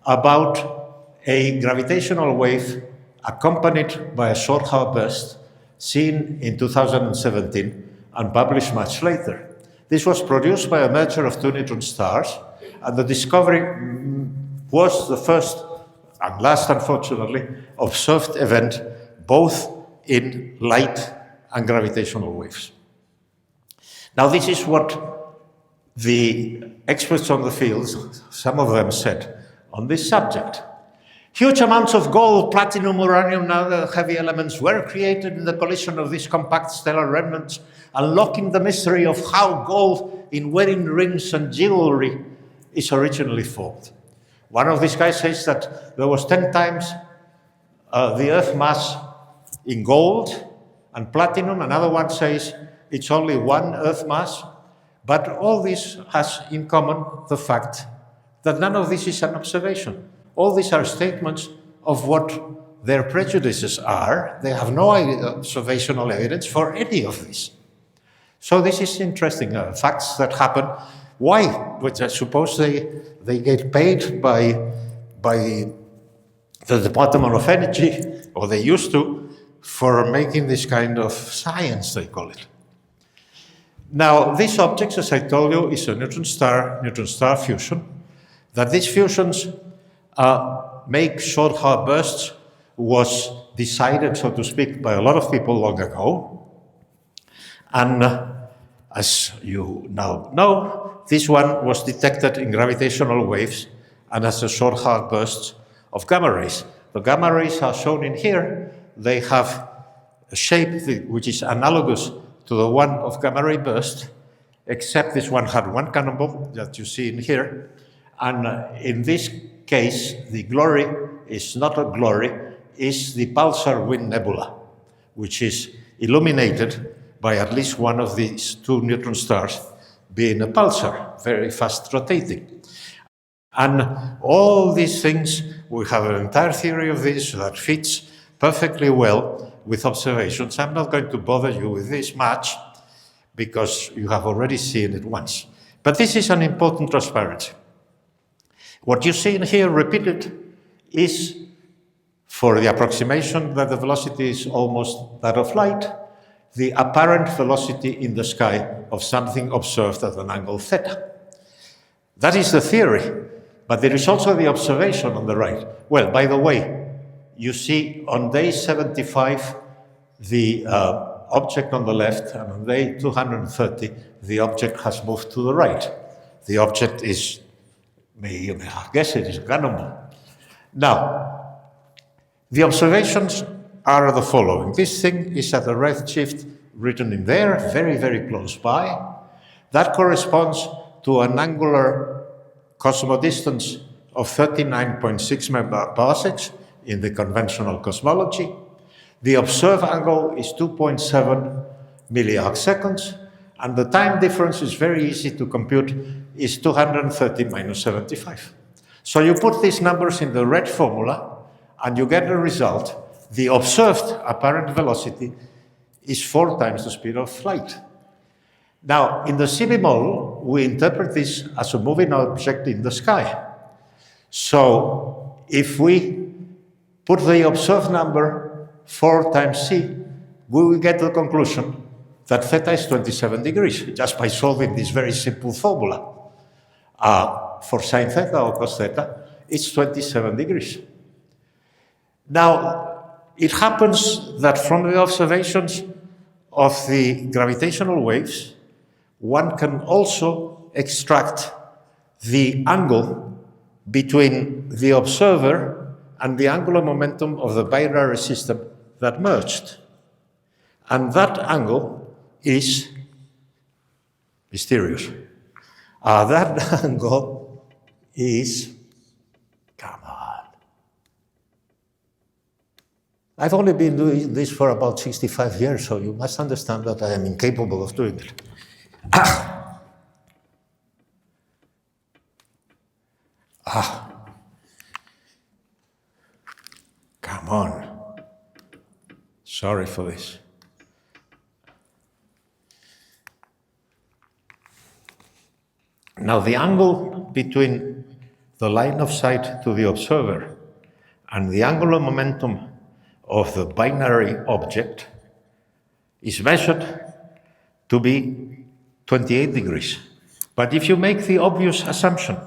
about a gravitational wave accompanied by a short Howard burst seen in 2017 and published much later. This was produced by a merger of two neutron stars, and the discovery was the first and last, unfortunately, observed event both in light and gravitational waves. Now, this is what the experts on the field, some of them said on this subject. Huge amounts of gold, platinum, uranium, and other heavy elements were created in the collision of these compact stellar remnants, unlocking the mystery of how gold in wedding rings and jewelry is originally formed. One of these guys says that there was 10 times the Earth mass in gold and platinum. Another one says it's only one Earth mass. But all this has in common the fact that none of this is an observation. All these are statements of what their prejudices are. They have no observational evidence for any of this. So this is interesting, facts that happen. Why? Which I suppose they get paid by the Department of Energy, or they used to, for making this kind of science, they call it. Now, these objects, as I told you, is a neutron-star fusion. That these fusions make short-hard bursts was decided, so to speak, by a lot of people long ago. And as you now know, this one was detected in gravitational waves and as a short-hard burst of gamma rays. The gamma rays are shown in here. They have a shape which is analogous to the one of gamma ray burst, except this one had one cannonball that you see in here. And in this case, the glory is not a glory, is the pulsar wind nebula, which is illuminated by at least one of these two neutron stars being a pulsar, very fast rotating. And all these things, we have an entire theory of this that fits perfectly well with observations. I'm not going to bother you with this much because you have already seen it once. But this is an important transparency. What you see in here repeated is for the approximation that the velocity is almost that of light, the apparent velocity in the sky of something observed at an angle theta. That is the theory, but there is also the observation on the right. Well, by the way, you see on day 75, the object on the left, and on day 230, the object has moved to the right. The object is, you may guess it is a Cannonball. Now, the observations are the following. This thing is at a redshift written in there, very, very close by. That corresponds to an angular cosmodistance of 39.6 megaparsecs in the conventional cosmology. The observed angle is 2.7 milliarc seconds, and the time difference is very easy to compute, is 230 minus 75. So you put these numbers in the red formula, and you get a result. The observed apparent velocity is 4 times the speed of light. Now, in the CB model, we interpret this as a moving object in the sky. So, if we put the observed number 4 times c, we will get the conclusion that theta is 27 degrees, just by solving this very simple formula. For sine theta or cos theta, it's 27 degrees. Now, it happens that from the observations of the gravitational waves, one can also extract the angle between the observer and the angular momentum of the binary system that merged. And that angle is mysterious. That angle is, come on. I've only been doing this for about 65 years, so you must understand that I am incapable of doing it. Come on. Sorry for this. Now, the angle between the line of sight to the observer and the angular momentum of the binary object is measured to be 28 degrees. But if you make the obvious assumption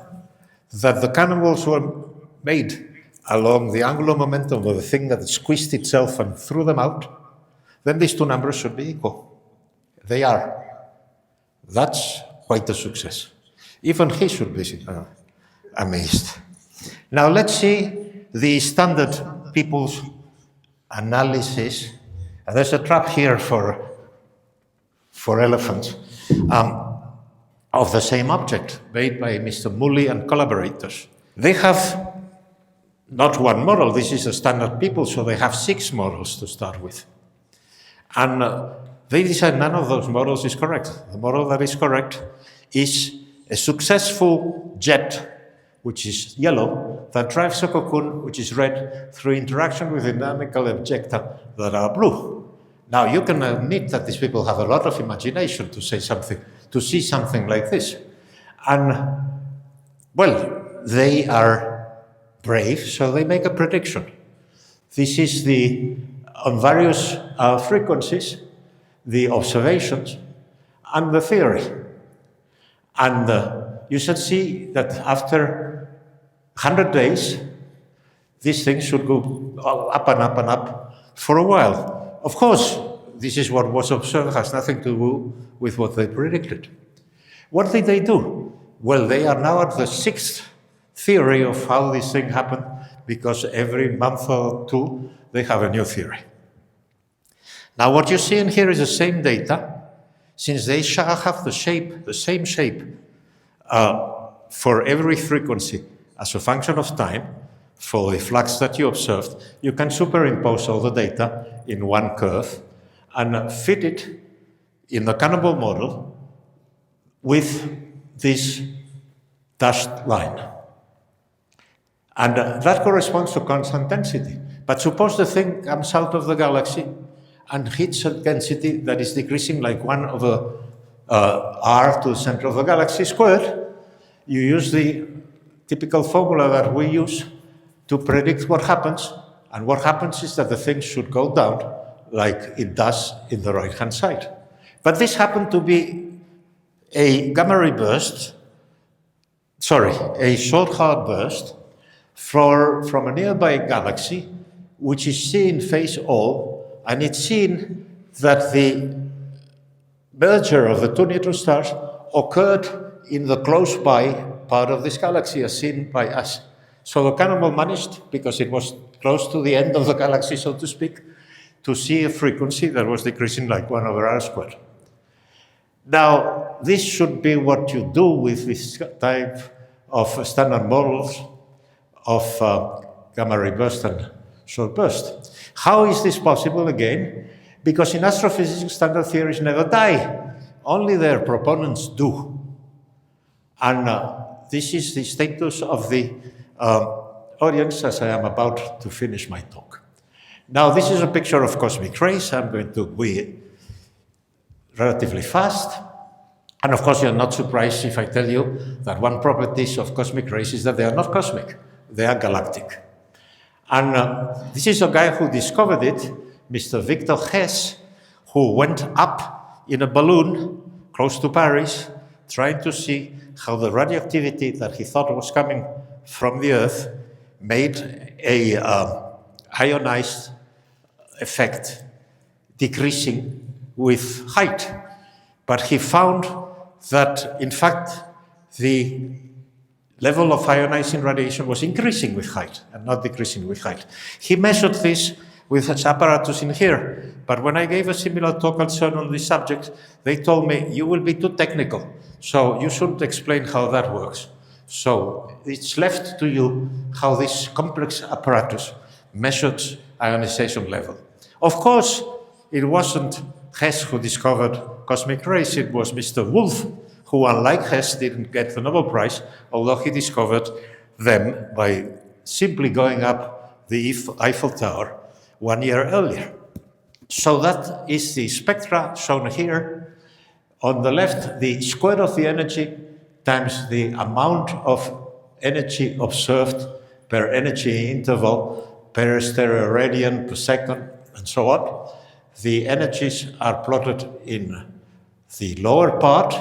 that the cannonballs were made along the angular momentum of the thing that squeezed itself and threw them out, then these two numbers should be equal. They are. That's quite a success. Even he should be amazed. Now let's see the standard people's analysis. And there's a trap here for elephants of the same object made by Mr. Mully and collaborators. They have not one model. This is a standard people, so they have 6 models to start with. And they decide none of those models is correct. The model that is correct is a successful jet which is yellow, that drives a cocoon, which is red, through interaction with dynamical objecta that are blue. Now, you can admit that these people have a lot of imagination to say something, to see something like this. And, well, they are brave, so they make a prediction. This is on various frequencies, the observations and the theory. And you should see that after 100 days, these things should go up and up and up for a while. Of course, this is what was observed, has nothing to do with what they predicted. What did they do? Well, they are now at the 6th theory of how this thing happened, because every month or two, they have a new theory. Now, what you see in here is the same data, since they shall have the same shape for every frequency as a function of time, for the flux that you observed, you can superimpose all the data in one curve and fit it in the Cannonball model with this dashed line. And that corresponds to constant density. But suppose the thing comes out of the galaxy and hits a density that is decreasing like 1 over r to the center of the galaxy squared. You use the typical formula that we use to predict what happens, and what happens is that the thing should go down like it does in the right-hand side. But this happened to be a gamma ray burst, a short hard burst from a nearby galaxy, which is seen phase O, and it's seen that the merger of the two neutron stars occurred in the close by part of this galaxy as seen by us. So the Cannonball managed, because it was close to the end of the galaxy, so to speak, to see a frequency that was decreasing like 1 over r squared. Now, this should be what you do with this type of standard models of gamma ray burst and short burst. How is this possible again? Because in astrophysics, standard theories never die. Only their proponents do. And this is the status of the audience as I am about to finish my talk. Now, this is a picture of cosmic rays. I'm going to be relatively fast. And of course, you're not surprised if I tell you that one property of cosmic rays is that they are not cosmic, they are galactic. And this is a guy who discovered it, Mr. Victor Hess, who went up in a balloon close to Paris, trying to see how the radioactivity that he thought was coming from the Earth made a ionized effect, decreasing with height. But he found that, in fact, the level of ionizing radiation was increasing with height and not decreasing with height. He measured this with such apparatus in here. But when I gave a similar talk at CERN on this subject, they told me, you will be too technical, so you shouldn't explain how that works. So it's left to you how this complex apparatus measured ionization level. Of course, it wasn't Hess who discovered cosmic rays, it was Mr. Wolf, who, unlike Hess, didn't get the Nobel Prize, although he discovered them by simply going up the Eiffel Tower 1 year earlier. So that is the spectra shown here. On the left, the square of the energy times the amount of energy observed per energy interval, per stereo-radian per second, and so on. The energies are plotted in the lower part,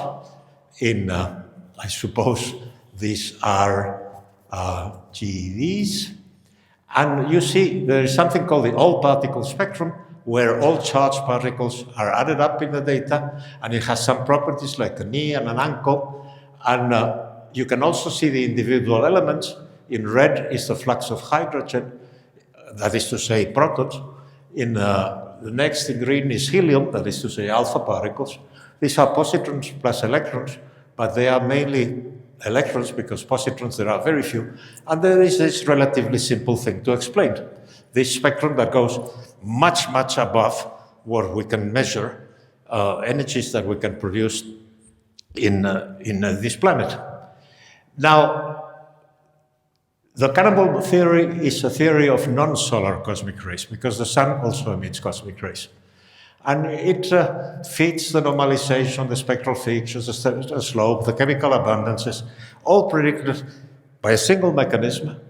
in, I suppose, these are GeVs. And you see there is something called the all-particle spectrum, where all charged particles are added up in the data, and it has some properties like a knee and an ankle. And you can also see the individual elements. In red is the flux of hydrogen, that is to say protons. In the next in green is helium, that is to say alpha particles. These are positrons plus electrons, but they are mainly electrons because positrons there are very few. And there is this relatively simple thing to explain. This spectrum that goes much, much above what we can measure, energies that we can produce in this planet. Now, The Cannonball theory is a theory of non-solar cosmic rays, because the sun also emits cosmic rays. And it fits the normalization, the spectral features, the slope, the chemical abundances, all predicted by a single mechanism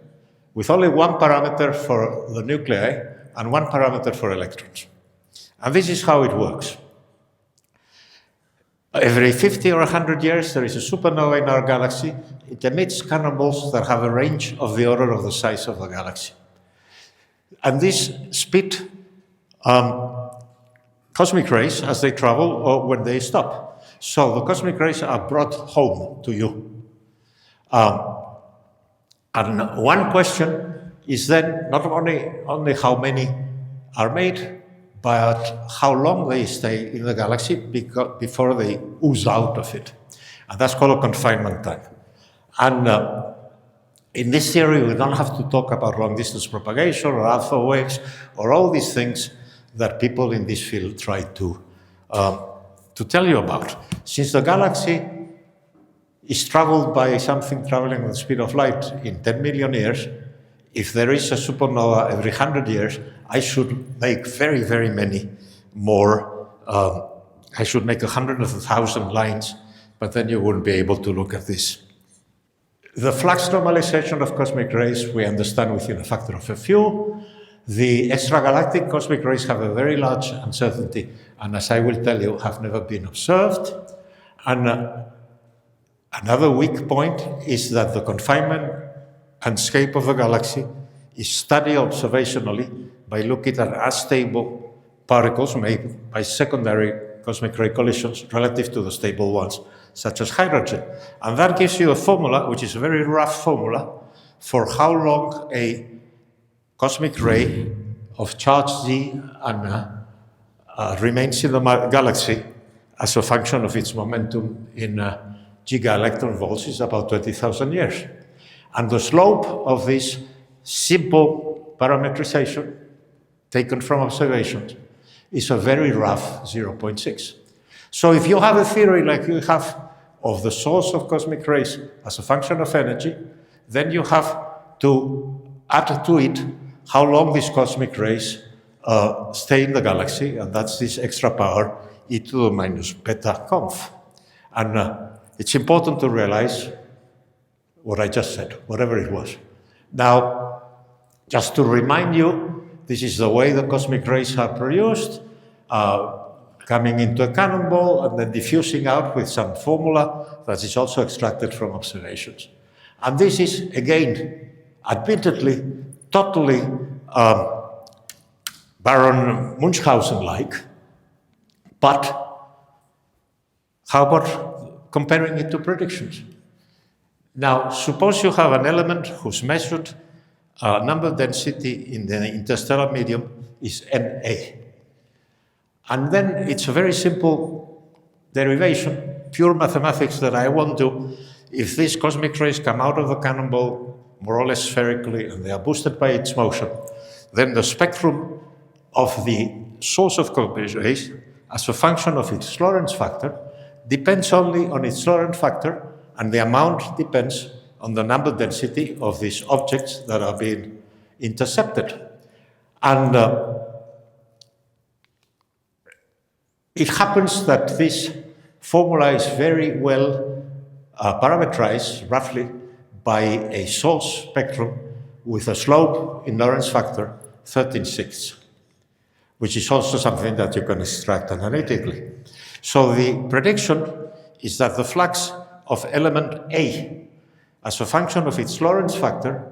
with only one parameter for the nuclei and one parameter for electrons. And this is how it works. Every 50 or 100 years, there is a supernova in our galaxy. It emits cannonballs that have a range of the order of the size of the galaxy. And these spit cosmic rays as they travel or when they stop. So the cosmic rays are brought home to you. And one question is then not only how many are made, but how long they stay in the galaxy before they ooze out of it. And that's called a confinement time. And in this theory, we don't have to talk about long-distance propagation or alpha waves or all these things that people in this field try to tell you about. Since the galaxy is traveled by something traveling at the speed of light in 10 million years, if there is a supernova every 100 years, I should make very, very many more. I should make 100,000 lines, but then you wouldn't be able to look at this. The flux normalization of cosmic rays we understand within a factor of a few. The extragalactic cosmic rays have a very large uncertainty, and as I will tell you, have never been observed. And another weak point is that the confinement and scape of the galaxy is studied observationally by looking at unstable particles made by secondary cosmic ray collisions relative to the stable ones, such as hydrogen. And that gives you a formula, which is a very rough formula, for how long a cosmic ray of charge Z and remains in the galaxy as a function of its momentum in giga-electron volts is about 20,000 years. And the slope of this simple parametrization taken from observations is a very rough 0.6. So if you have a theory like you have of the source of cosmic rays as a function of energy, then you have to add to it how long these cosmic rays stay in the galaxy, and that's this extra power e to the minus beta conf. And it's important to realize what I just said, whatever it was. Now, just to remind you, this is the way the cosmic rays are produced, coming into a cannonball and then diffusing out with some formula that is also extracted from observations. And this is, again, admittedly, totally Baron Munchausen-like, but how about comparing it to predictions? Now, suppose you have an element whose measured number density in the interstellar medium is Na. And then it's a very simple derivation, pure mathematics that I won't do. If these cosmic rays come out of the cannonball more or less spherically and they are boosted by its motion, then the spectrum of the source of cosmic rays as a function of its Lorentz factor depends only on its Lorentz factor, and the amount depends on the number density of these objects that are being intercepted. And it happens that this formula is very well parameterized, roughly, by a source spectrum with a slope in Lorentz factor 13/6, which is also something that you can extract analytically. So the prediction is that the flux of element A as a function of its Lorentz factor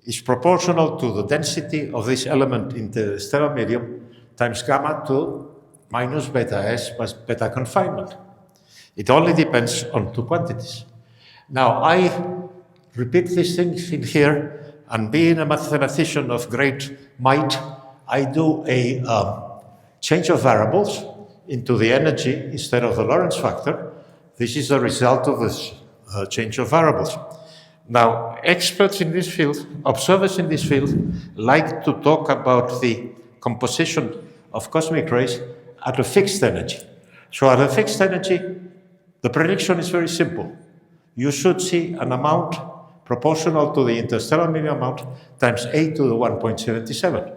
is proportional to the density of this element in the stellar medium times gamma 2 minus beta S plus beta confinement. It only depends on two quantities. Now, I repeat these things in here, and being a mathematician of great might, I do a change of variables into the energy instead of the Lorentz factor. This is a result of this change of variables. Now, experts in this field, observers in this field, like to talk about the composition of cosmic rays at a fixed energy. So at a fixed energy, the prediction is very simple. You should see an amount proportional to the interstellar medium amount times A to the 1.77.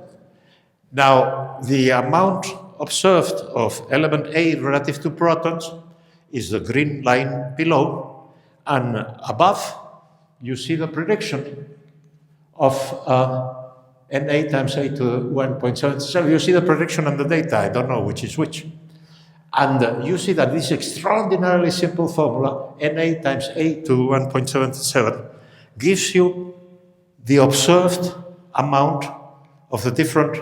Now, the amount observed of element A relative to protons is the green line below, and above you see the prediction of Na times A to the 1.77. You see the prediction on the data, I don't know which is which. And you see that this extraordinarily simple formula, Na times A to 1.77, gives you the observed amount of the different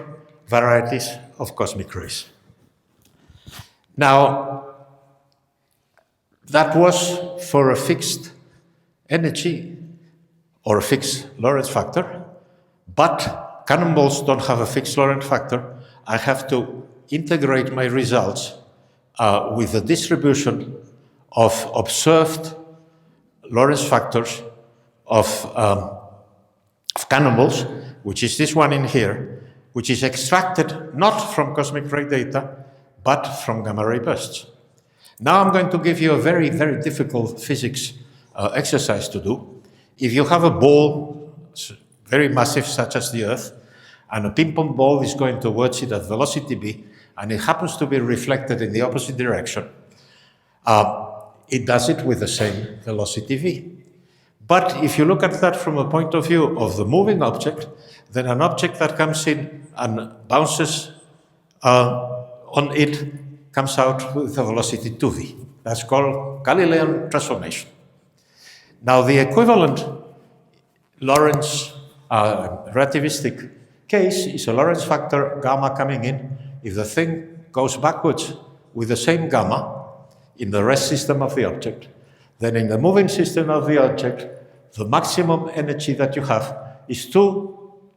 varieties of cosmic rays. Now, that was for a fixed energy or a fixed Lorentz factor, but cannonballs don't have a fixed Lorentz factor. I have to integrate my results with the distribution of observed Lorentz factors of cannonballs, which is this one in here, which is extracted not from cosmic ray data, but from gamma ray bursts. Now I'm going to give you a very, very difficult physics exercise to do. If you have a ball, very massive, such as the Earth, and a ping-pong ball is going towards it at velocity b, and it happens to be reflected in the opposite direction, it does it with the same velocity v. But if you look at that from a point of view of the moving object, then an object that comes in and bounces on it comes out with a velocity 2v. That's called Galilean transformation. Now, the equivalent Lorentz relativistic case is a Lorentz factor gamma coming in. If the thing goes backwards with the same gamma in the rest system of the object, then in the moving system of the object, the maximum energy that you have is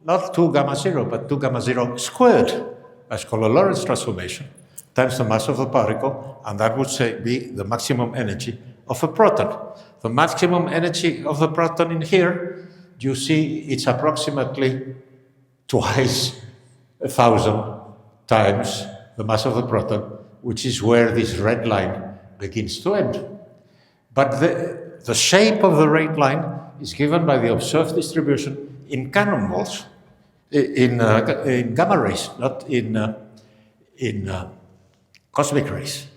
not 2 gamma 0, but 2 gamma 0 squared. That's called a Lorentz transformation, times the mass of the particle, and that would be the maximum energy of a proton. The maximum energy of the proton in here, you see it's approximately twice 1,000 times the mass of the proton, which is where this red line begins to end. But the shape of the red line is given by the observed distribution in cannonballs, in gamma rays, not in cosmic rays.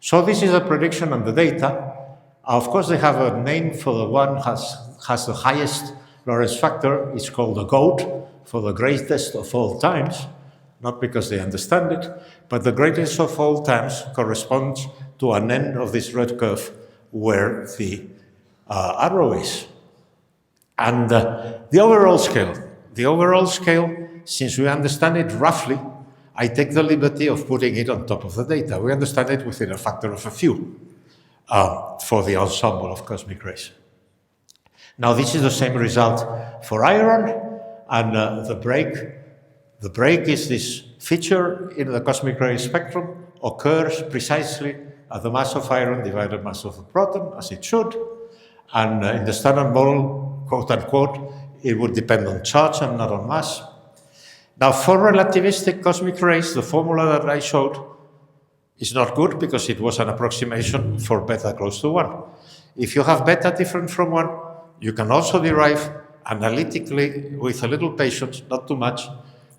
So this is a prediction on the data. Of course, they have a name for the one has the highest Lorentz factor. It's called the GOAT, for the greatest of all times, not because they understand it, but the greatest of all times corresponds to an end of this red curve where the arrow is. And the overall scale, since we understand it roughly, I take the liberty of putting it on top of the data. We understand it within a factor of a few for the ensemble of cosmic rays. Now, this is the same result for iron, and the break is this feature in the cosmic ray spectrum, occurs precisely at the mass of iron divided mass of the proton, as it should. And in the standard model, quote unquote, it would depend on charge and not on mass. Now, for relativistic cosmic rays, the formula that I showed is not good because it was an approximation for beta close to 1. If you have beta different from 1, you can also derive analytically, with a little patience, not too much,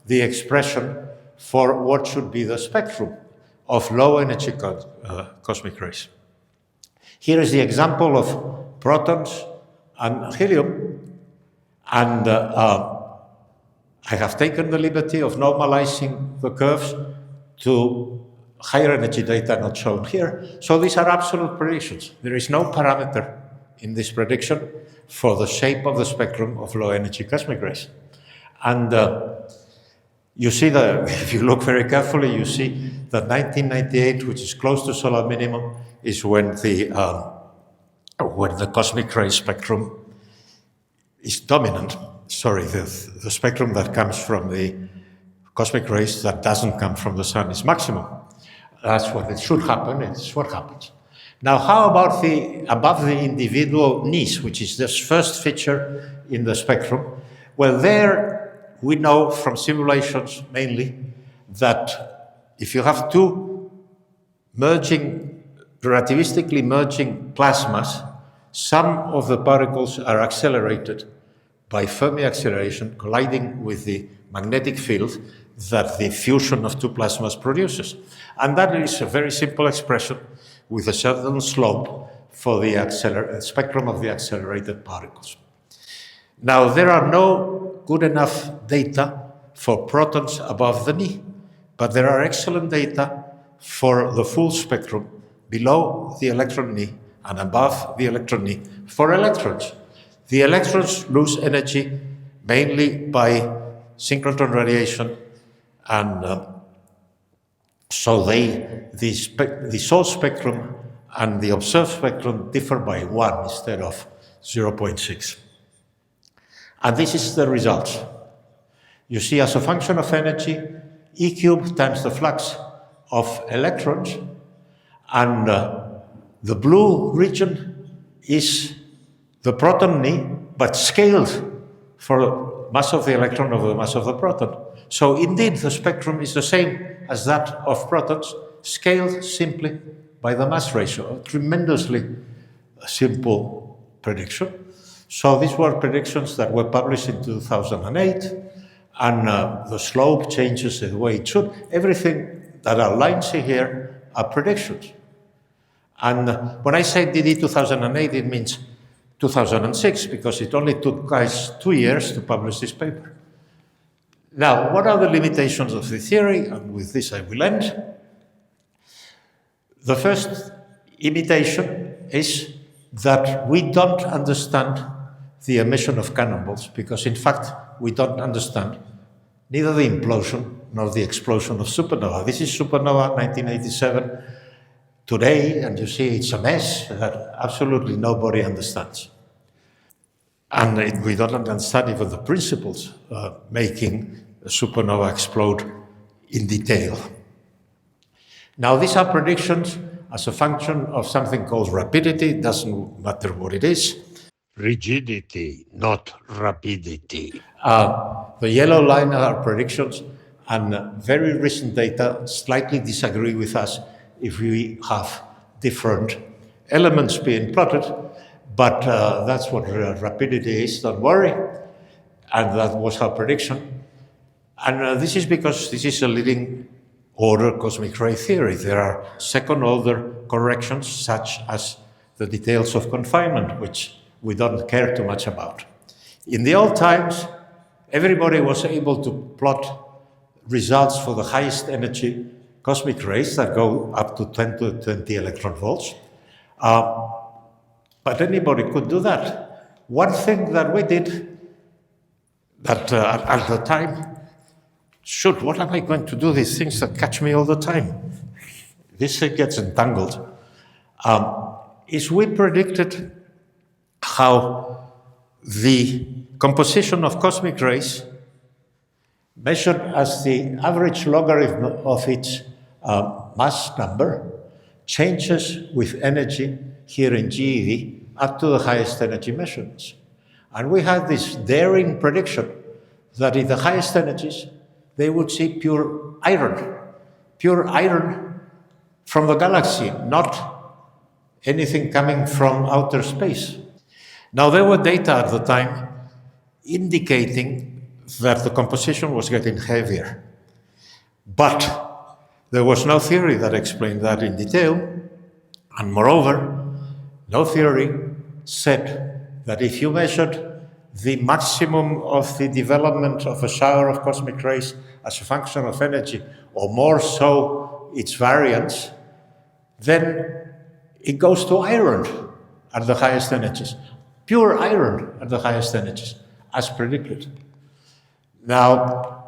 the expression for what should be the spectrum of low-energy cosmic rays. Here is the example of protons and helium, and I have taken the liberty of normalizing the curves to higher energy data not shown here. So these are absolute predictions. There is no parameter in this prediction for the shape of the spectrum of low-energy cosmic rays. And you see that, if you look very carefully, you see that 1998, which is close to solar minimum, is when the cosmic ray spectrum is dominant. Sorry, the spectrum that comes from the cosmic rays that doesn't come from the sun is maximum. That's what it should happen, it's what happens. Now, how about above the individual niche, which is this first feature in the spectrum? Well, there we know from simulations mainly that if you have two relativistically merging plasmas, Some of the particles are accelerated by Fermi acceleration colliding with the magnetic field that the fusion of two plasmas produces. And that is a very simple expression with a certain slope for the spectrum of the accelerated particles. Now, there are no good enough data for protons above the knee, but there are excellent data for the full spectrum below the electron knee and above the electron knee for electrons. The electrons lose energy mainly by synchrotron radiation, and so the source spectrum and the observed spectrum differ by 1 instead of 0.6. And this is the result. You see, as a function of energy, E cubed times the flux of electrons, and the blue region is the proton knee, but scaled for mass of the electron over the mass of the proton. So indeed, the spectrum is the same as that of protons, scaled simply by the mass ratio. A tremendously simple prediction. So these were predictions that were published in 2008, and the slope changes the way it should. Everything that are lines here are predictions. And when I say DD 2008, it means 2006, because it only took guys 2 years to publish this paper. Now, what are the limitations of the theory? And with this I will end. The first imitation is that we don't understand the emission of cannonballs, because in fact we don't understand neither the implosion nor the explosion of supernova. This is supernova 1987 today, and you see it's a mess that absolutely nobody understands. And we don't understand even the principles making a supernova explode in detail. Now, these are predictions as a function of something called rapidity. It doesn't matter what it is. Rigidity, not rapidity. The yellow line are predictions, and very recent data slightly disagree with us if we have different elements being plotted, but that's what rapidity is, don't worry. And that was our prediction. And this is because this is a leading order cosmic ray theory. There are second order corrections, such as the details of confinement, which we don't care too much about. In the old times, everybody was able to plot results for the highest energy cosmic rays that go up to 10 to 20 electron volts. But anybody could do that. One thing that we did that at the time, shoot, what am I going to do? These things that catch me all the time. This thing gets entangled. Is we predicted how the composition of cosmic rays, measured as the average logarithm of its mass number, changes with energy here in GeV up to the highest energy measurements. And we had this daring prediction that in the highest energies, they would see pure iron from the galaxy, not anything coming from outer space. Now, there were data at the time indicating that the composition was getting heavier, but there was no theory that explained that in detail, and moreover, no theory said that if you measured the maximum of the development of a shower of cosmic rays as a function of energy, or more so its variance, then it goes to iron at the highest energies, pure iron at the highest energies, as predicted. Now,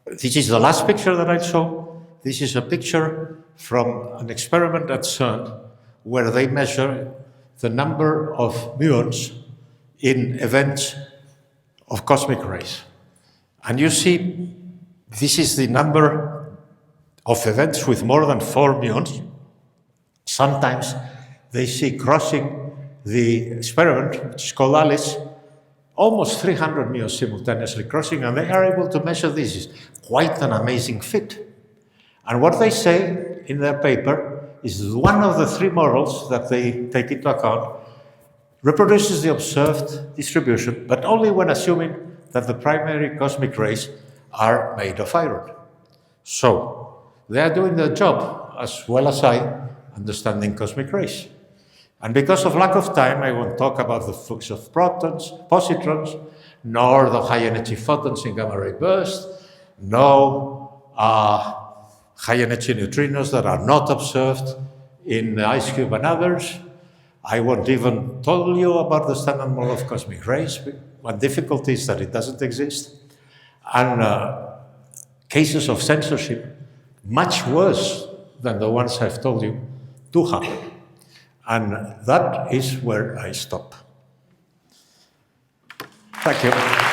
this is the last picture that I show. This is a picture from an experiment at CERN where they measure the number of muons in events of cosmic rays. And you see, this is the number of events with more than 4 muons. Sometimes they see crossing the experiment, which is called ALICE, almost 300 muons simultaneously crossing, and they are able to measure this. It's quite an amazing feat. And what they say in their paper is one of the 3 models that they take into account reproduces the observed distribution, but only when assuming that the primary cosmic rays are made of iron. So, they are doing their job as well as I, understanding cosmic rays. And because of lack of time, I won't talk about the flux of protons, positrons, nor the high-energy photons in gamma-ray burst, no high-energy neutrinos that are not observed in ice cube and others. I won't even tell you about the standard model of cosmic rays. One difficulty is that it doesn't exist. And cases of censorship much worse than the ones I've told you do happen. And that is where I stop. Thank you.